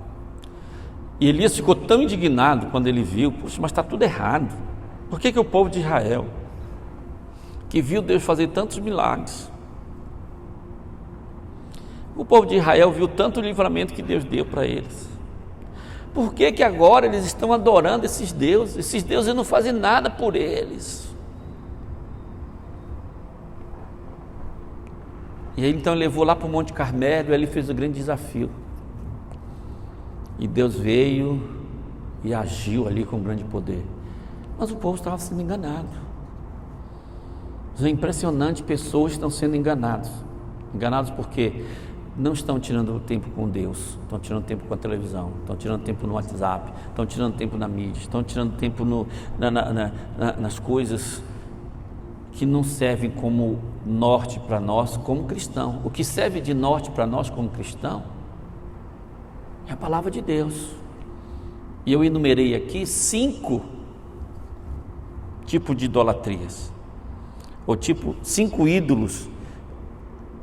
E Elias ficou tão indignado quando ele viu, poxa, mas está tudo errado. Por que o povo de Israel, que viu Deus fazer tantos milagres, o povo de Israel viu tanto livramento que Deus deu para eles, por que agora eles estão adorando esses deuses? Esses deuses não fazem nada por eles. E aí então ele levou lá para o Monte Carmelo, e ele fez o grande desafio, e Deus veio e agiu ali com grande poder, mas o povo estava sendo enganado. É impressionante, pessoas estão sendo enganadas porque não estão tirando tempo com Deus, estão tirando tempo com a televisão, estão tirando tempo no WhatsApp, estão tirando tempo na mídia, estão tirando tempo nas coisas que não servem como norte para nós como cristão. O que serve de norte para nós como cristão é a palavra de Deus. E eu enumerei aqui 5 tipos de idolatrias, ou 5 ídolos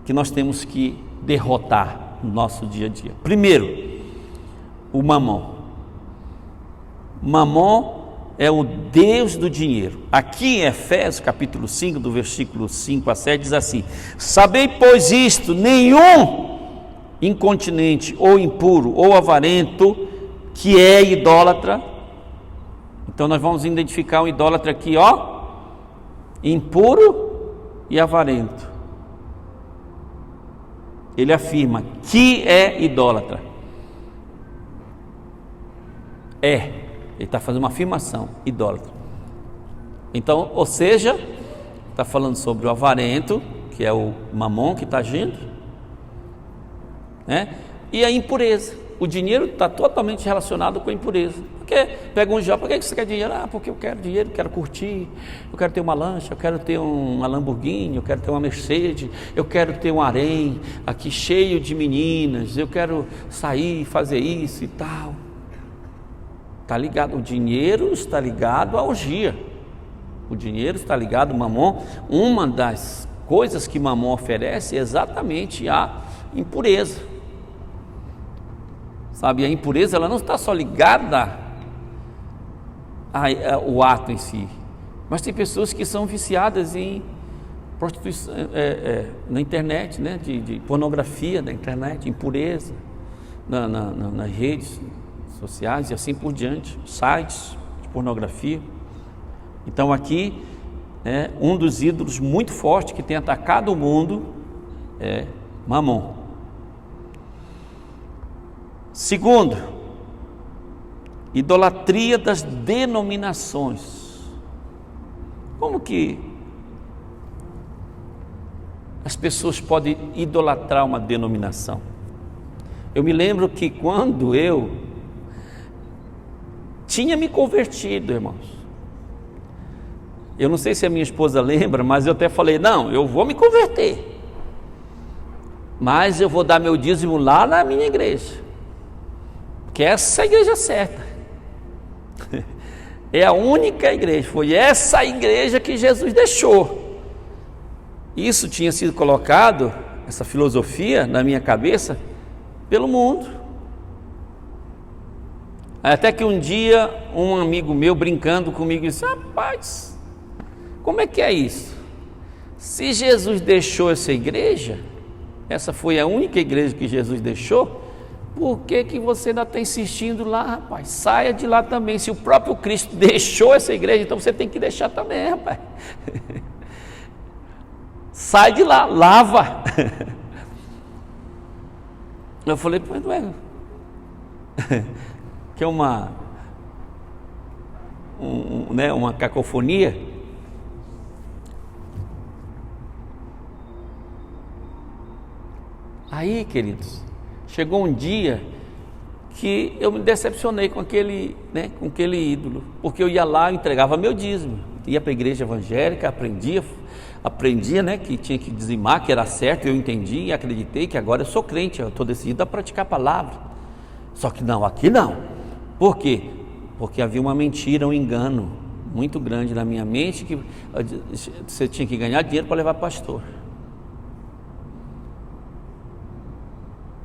que nós temos que derrotar no nosso dia a dia. Primeiro, o mamon. Mamon é o Deus do dinheiro. Aqui em Efésios capítulo 5, do versículo 5 a 7, diz assim: sabei, pois, isto: nenhum incontinente, ou impuro, ou avarento, que é idólatra. Então nós vamos identificar um idólatra aqui, impuro e avarento. Ele afirma que é idólatra. Ele está fazendo uma afirmação, idólatra. Então, ou seja, está falando sobre o avarento, que é o mamon que está agindo, né? E a impureza. O dinheiro está totalmente relacionado com a impureza. Porque pega um jovem, por que você quer dinheiro? Porque eu quero dinheiro, quero curtir, eu quero ter uma lancha, eu quero ter uma Lamborghini, eu quero ter uma Mercedes, eu quero ter um harém aqui cheio de meninas, eu quero sair, fazer isso e tal. Está ligado, o dinheiro está ligado à orgia. O dinheiro está ligado ao mamon. Uma das coisas que mamon oferece é exatamente a impureza. Sabe, a impureza ela não está só ligada ao ato em si, mas tem pessoas que são viciadas em prostituição na internet, né? De pornografia na internet, impureza nas redes sociais e assim por diante, sites de pornografia. Então aqui, um dos ídolos muito fortes que tem atacado o mundo é mamon. Segundo, idolatria das denominações. Como que as pessoas podem idolatrar uma denominação? Eu me lembro que quando eu tinha me convertido, irmãos, eu não sei se a minha esposa lembra, mas eu até falei, não, eu vou me converter, mas eu vou dar meu dízimo lá na minha igreja, porque essa é a igreja certa, é a única igreja, foi essa igreja que Jesus deixou. Isso tinha sido colocado, essa filosofia na minha cabeça, pelo mundo. Até que um dia um amigo meu brincando comigo disse, rapaz, como é que é isso? Se Jesus deixou essa igreja, essa foi a única igreja que Jesus deixou, por que você ainda está insistindo lá, rapaz? Saia de lá também. Se o próprio Cristo deixou essa igreja, então você tem que deixar também, rapaz. sai de lá, lava. Eu falei, mas não é que é uma cacofonia. Aí, queridos, chegou um dia que eu me decepcionei com aquele ídolo, porque eu ia lá, eu entregava meu dízimo, ia para a igreja evangélica, aprendia, né, que tinha que dizimar, que era certo, eu entendi e acreditei que agora eu sou crente, eu estou decidido a praticar a palavra. Só que não, aqui não. Por quê? Porque havia uma mentira, um engano muito grande na minha mente, que você tinha que ganhar dinheiro para levar pastor.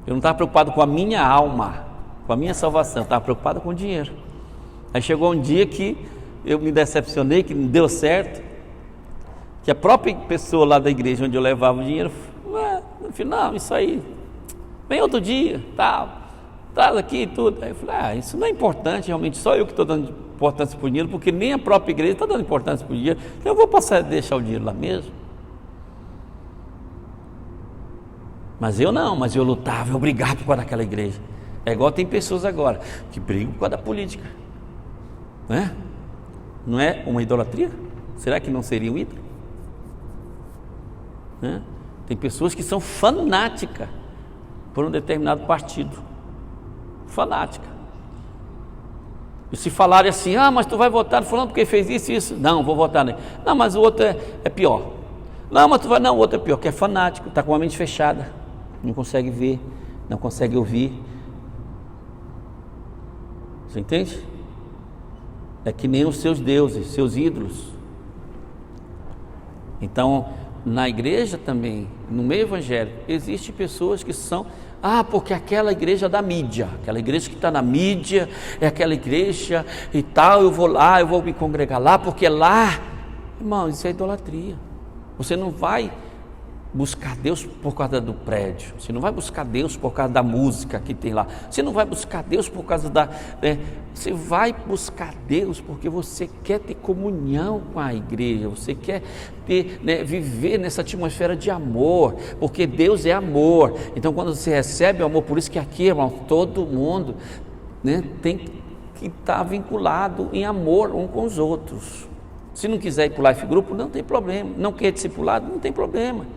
Eu não estava preocupado com a minha alma, com a minha salvação, eu estava preocupado com o dinheiro. Aí chegou um dia que eu me decepcionei, que não deu certo, que a própria pessoa lá da igreja onde eu levava o dinheiro, no final, isso aí, vem outro dia, tal, traz aqui e tudo. Aí eu falei, isso não é importante, realmente, só eu que estou dando importância para o dinheiro, porque nem a própria igreja está dando importância para o dinheiro, então eu vou passar a deixar o dinheiro lá mesmo. Mas eu não, eu lutava, eu brigava por causa daquela igreja. É igual tem pessoas agora que brigam por causa da política, né? Não é uma idolatria? Será que não seria um ídolo? Né? Tem pessoas que são fanáticas por um determinado partido, fanática. E se falarem assim, mas tu vai votar no fulano porque fez isso e isso, não, vou votar nele. Não, mas o outro é pior. Não, mas tu vai, não, o outro é pior, que é fanático, está com a mente fechada, não consegue ver, não consegue ouvir. Você entende? É que nem os seus deuses, seus ídolos. Então, na igreja também, no meio evangélico, existem pessoas que são, porque aquela igreja da mídia, aquela igreja que está na mídia, é aquela igreja e tal, eu vou lá, eu vou me congregar lá, porque lá, irmão, isso é idolatria. Você não vai buscar Deus por causa do prédio, você não vai buscar Deus por causa da música que tem lá, você não vai buscar Deus por causa você vai buscar Deus porque você quer ter comunhão com a igreja, você quer ter, viver nessa atmosfera de amor, porque Deus é amor. Então quando você recebe o amor, por isso que aqui, irmão, todo mundo tem que estar vinculado em amor um com os outros. Se não quiser ir para o Life Group, não tem problema, não quer discipulado, não tem problema.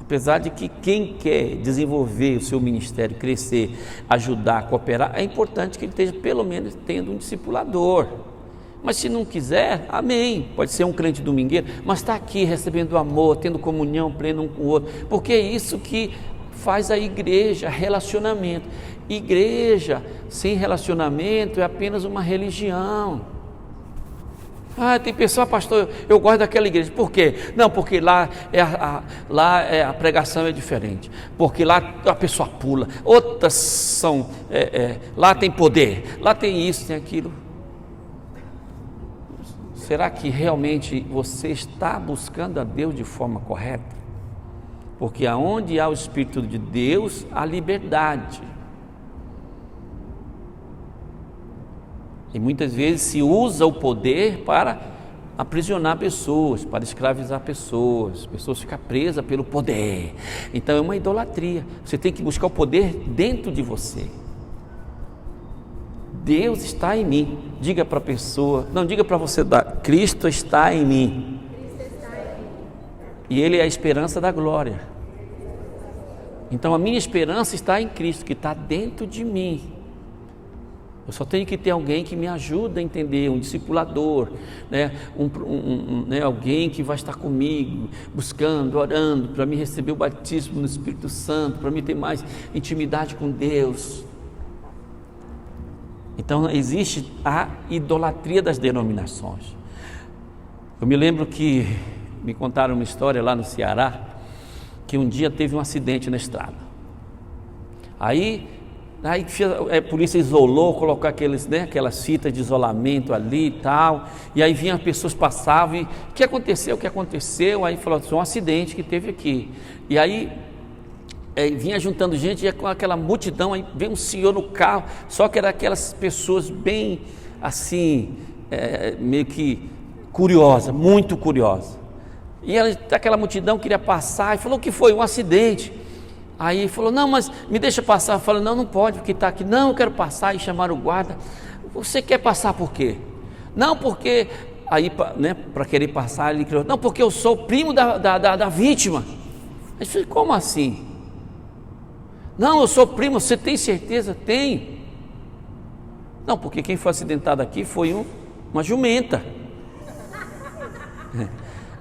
Apesar de que quem quer desenvolver o seu ministério, crescer, ajudar, cooperar, é importante que ele esteja pelo menos tendo um discipulador. Mas se não quiser, amém, pode ser um crente domingueiro, mas está aqui recebendo amor, tendo comunhão plena um com o outro, porque é isso que faz a igreja, relacionamento. Igreja sem relacionamento é apenas uma religião. Tem pessoa, pastor, eu gosto daquela igreja. Por quê? Não, porque lá a pregação é diferente. Porque lá a pessoa pula. Outras são, lá tem poder, lá tem isso, tem aquilo. Será que realmente você está buscando a Deus de forma correta? Porque aonde há o Espírito de Deus, há liberdade. E muitas vezes se usa o poder para aprisionar pessoas, para escravizar pessoas ficam presas pelo poder. Então é uma idolatria. Você tem que buscar o poder dentro de você. Deus está em mim. Diga para a pessoa, não diga para você, Cristo está em mim. E Ele é a esperança da glória. Então a minha esperança está em Cristo, que está dentro de mim. Eu só tenho que ter alguém que me ajude a entender, um discipulador, alguém que vai estar comigo, buscando, orando, para me receber o batismo no Espírito Santo, para me ter mais intimidade com Deus. Então existe a idolatria das denominações. Eu me lembro que me contaram uma história lá no Ceará, que um dia teve um acidente na estrada. Aí a polícia isolou, colocou aquelas fitas de isolamento ali e tal, e aí vinham as pessoas, passavam e o que aconteceu? Aí falou, um acidente que teve aqui. E aí vinha juntando gente, e com aquela multidão, aí veio um senhor no carro, só que era aquelas pessoas bem assim, meio que curiosa, muito curiosa. E aquela multidão queria passar, e falou: o que foi? Um acidente. Aí ele falou: não, mas me deixa passar. Eu falei: não, não pode, porque está aqui. Não, eu quero passar. E chamaram o guarda. Você quer passar por quê? Não, porque... Aí, né, para querer passar, ele criou: não, porque eu sou primo da vítima. Aí eu falei: como assim? Não, eu sou primo. Você tem certeza? Tem. Não, porque quem foi acidentado aqui foi uma jumenta.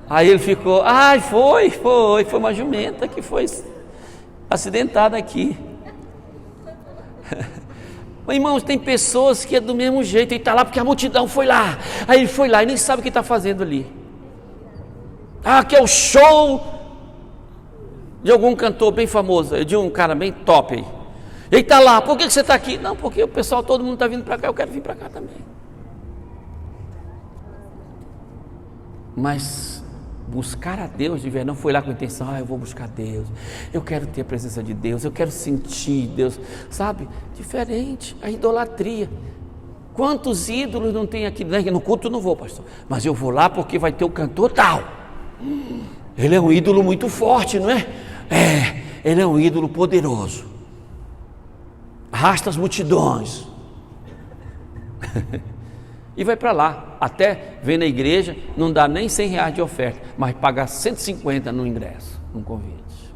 Aí ele ficou: ai, foi uma jumenta que foi acidentada aqui. Mas, irmãos, tem pessoas que é do mesmo jeito. Ele está lá porque a multidão foi lá. Aí ele foi lá e nem sabe o que está fazendo ali. Que é o show de algum cantor bem famoso, de um cara bem top aí. Ele está lá: por que você está aqui? Não, porque o pessoal, todo mundo está vindo para cá, eu quero vir para cá também. Mas buscar a Deus de verdade, não foi lá com a intenção: eu vou buscar Deus, eu quero ter a presença de Deus, eu quero sentir Deus, sabe? Diferente, a idolatria. Quantos ídolos não tem aqui? No culto eu não vou, pastor, mas eu vou lá porque vai ter o cantor tal. Ele é um ídolo muito forte, não é? Ele é um ídolo poderoso, arrasta as multidões. E vai para lá, até vem na igreja, não dá nem R$100 de oferta, mas pagar 150 no ingresso, no convite.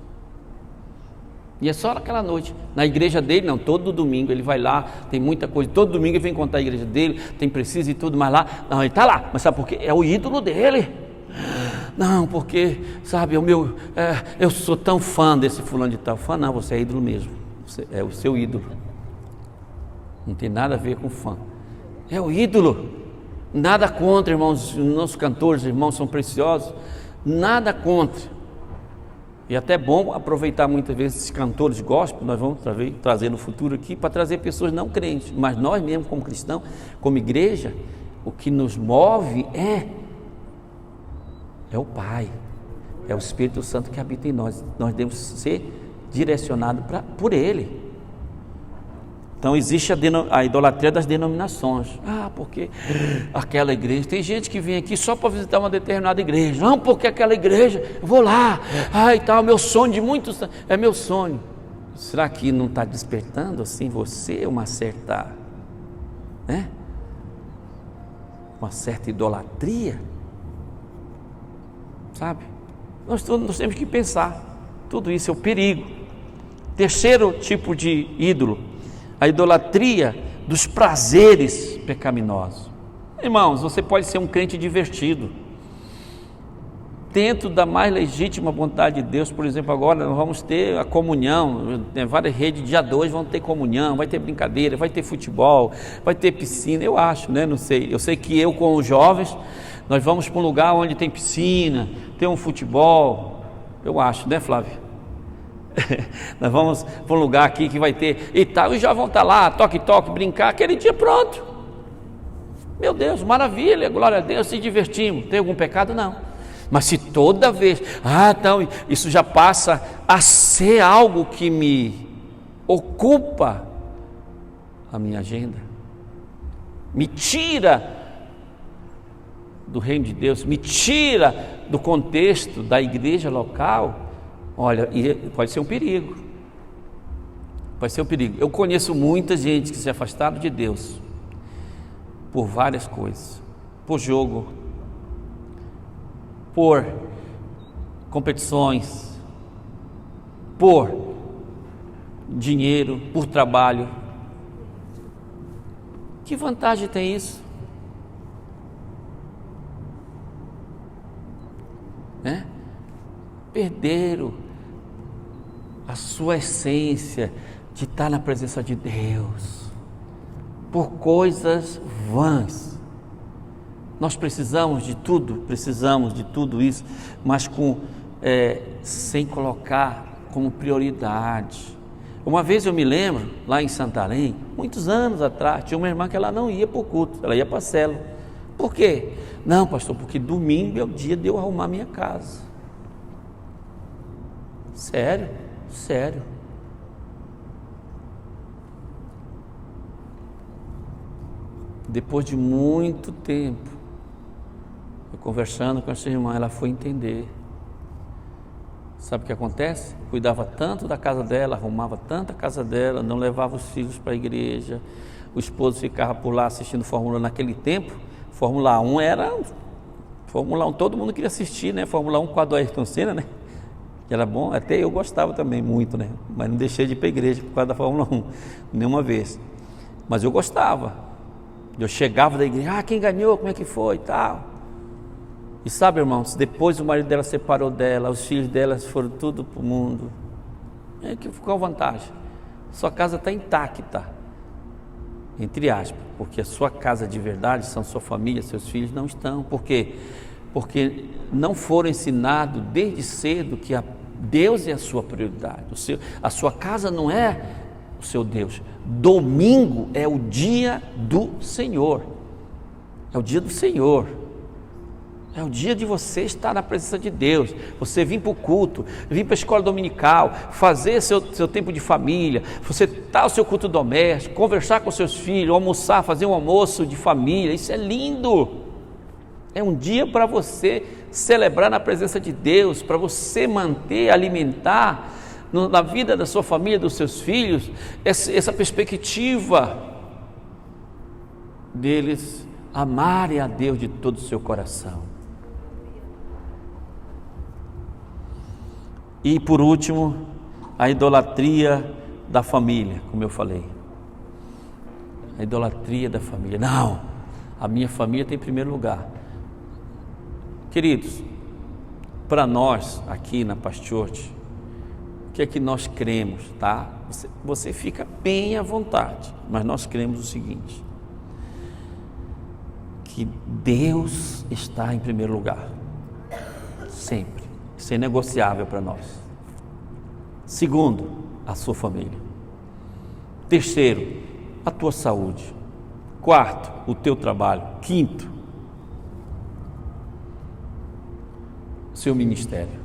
E é só naquela noite. Na igreja dele, não, todo domingo ele vai lá, tem muita coisa, todo domingo ele vem contar a igreja dele, tem precisa e tudo, mas lá, não, ele está lá, mas sabe por quê? É o ídolo dele. Não, porque, sabe, eu sou tão fã desse fulano de tal. Fã não, você é ídolo mesmo, você é o seu ídolo, não tem nada a ver com fã. É o ídolo. Nada contra, irmãos, nossos cantores, irmãos, são preciosos, nada contra. E até bom aproveitar muitas vezes esses cantores gospel, nós vamos trazer no futuro aqui, para trazer pessoas não crentes, mas nós mesmos como cristãos, como igreja, o que nos move é o Pai, é o Espírito Santo que habita em nós. Nós devemos ser direcionados por Ele. Então existe a idolatria das denominações. Porque aquela igreja, tem gente que vem aqui só para visitar uma determinada igreja. Não, porque aquela igreja, eu vou lá, e tal, meu sonho de muitos, é meu sonho. Será que não está despertando assim você uma certa, né? Uma certa idolatria? Sabe? Nós temos que pensar, tudo isso é o perigo. Terceiro tipo de ídolo: a idolatria dos prazeres pecaminosos. Irmãos, você pode ser um crente divertido, dentro da mais legítima vontade de Deus. Por exemplo, agora nós vamos ter a comunhão, tem várias redes, dia 2 vão ter comunhão, vai ter brincadeira, vai ter futebol, vai ter piscina, eu acho, né? Não sei, eu sei que eu com os jovens, nós vamos para um lugar onde tem piscina, tem um futebol, eu acho, né, Flávio? Nós vamos para um lugar aqui que vai ter e tal, e já vão estar lá, toque, brincar, aquele dia pronto. Meu Deus, maravilha, glória a Deus, se divertimos. Tem algum pecado? Não. Mas se toda vez, então isso já passa a ser algo que me ocupa a minha agenda, me tira do reino de Deus, me tira do contexto da igreja local. Olha, pode ser um perigo. Pode ser um perigo. Eu conheço muita gente que se afastaram de Deus por várias coisas, por jogo, por competições, por dinheiro, por trabalho. Que vantagem tem isso? Né? Perderam a sua essência de estar na presença de Deus por coisas vãs. Nós precisamos de tudo isso, mas sem colocar como prioridade. Uma vez eu me lembro, lá em Santarém, muitos anos atrás, tinha uma irmã que ela não ia para o culto, ela ia para a célula. Por quê? Não, pastor, porque domingo é o dia de eu arrumar minha casa. Sério. Depois de muito tempo, eu conversando com essa irmã, ela foi entender Sabe o que acontece? Cuidava tanto da casa dela, arrumava tanto a casa dela, não levava os filhos para a igreja, o esposo ficava por lá assistindo Fórmula 1. Naquele tempo, Fórmula 1 era... Fórmula 1 todo mundo queria assistir, né? Fórmula 1 com a do Ayrton Senna, né? Que era bom, até eu gostava também muito, né? Mas não deixei de ir para a igreja por causa da Fórmula 1, nenhuma vez. Mas eu gostava. Eu chegava da igreja, quem ganhou, como é que foi e tal. E sabe, irmãos, depois o marido dela separou dela, os filhos dela foram tudo para o mundo. É que ficou a vantagem. Sua casa está intacta, entre aspas, porque a sua casa de verdade são sua família, seus filhos não estão. Por quê? Porque não foram ensinados desde cedo que Deus é a sua prioridade. A sua casa não é o seu Deus. Domingo é o dia do Senhor. É o dia do Senhor. É o dia de você estar na presença de Deus, você vir para o culto, vir para a escola dominical, fazer seu tempo de família, você dar o seu culto doméstico, conversar com seus filhos, almoçar, fazer um almoço de família. Isso é lindo. É um dia para você celebrar na presença de Deus, para você manter, alimentar na vida da sua família, dos seus filhos, essa perspectiva deles amarem a Deus de todo o seu coração. E por último, a idolatria da família, como eu falei. A idolatria da família. Não, a minha família tem em primeiro lugar. Queridos, para nós aqui na Paz Church, o que é que nós cremos, tá? Você fica bem à vontade, mas nós cremos o seguinte: que Deus está em primeiro lugar, sempre. Isso é inegociável para nós. Segundo, a sua família. Terceiro, a tua saúde. Quarto, o teu trabalho. Quinto, o seu ministério.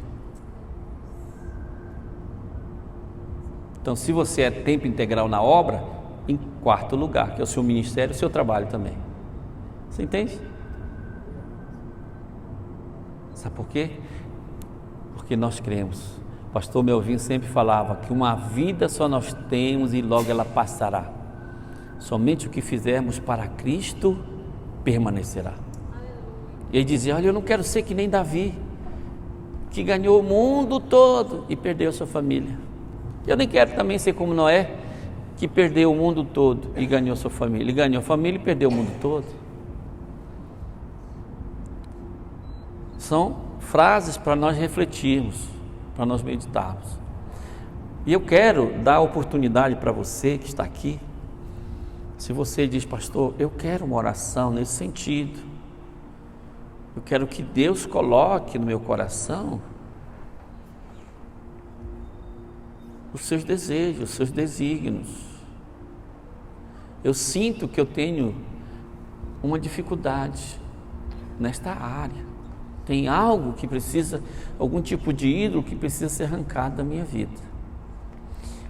Então, se você é tempo integral na obra, em quarto lugar, que é o seu ministério e o seu trabalho também. Você entende? Sabe por quê? Porque nós cremos. O pastor Melvin sempre falava que uma vida só nós temos e logo ela passará. Somente o que fizermos para Cristo permanecerá. E ele dizia: olha, eu não quero ser que nem Davi, que ganhou o mundo todo e perdeu a sua família. Eu nem quero também ser como Noé, que perdeu o mundo todo e ganhou a sua família. Ele ganhou a família e perdeu o mundo todo. São frases para nós refletirmos, para nós meditarmos. E eu quero dar a oportunidade para você que está aqui. Se você diz: pastor, eu quero uma oração nesse sentido, eu quero que Deus coloque no meu coração os seus desejos, os seus desígnios. Eu sinto que eu tenho uma dificuldade nesta área. Tem algo que precisa, algum tipo de ídolo que precisa ser arrancado da minha vida.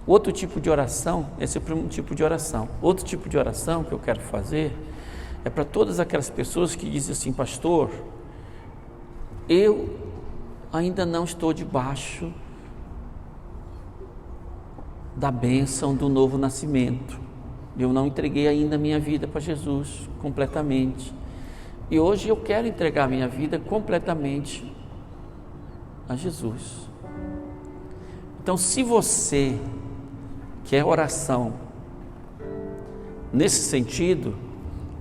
Outro tipo de oração, esse é o primeiro tipo de oração. Outro tipo de oração que eu quero fazer é para todas aquelas pessoas que dizem assim: pastor, eu ainda não estou debaixo da bênção do novo nascimento. Eu não entreguei ainda a minha vida para Jesus completamente. E hoje eu quero entregar a minha vida completamente a Jesus. Então, se você quer oração nesse sentido,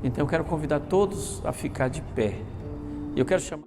então eu quero convidar todos a ficar de pé. Eu quero chamar...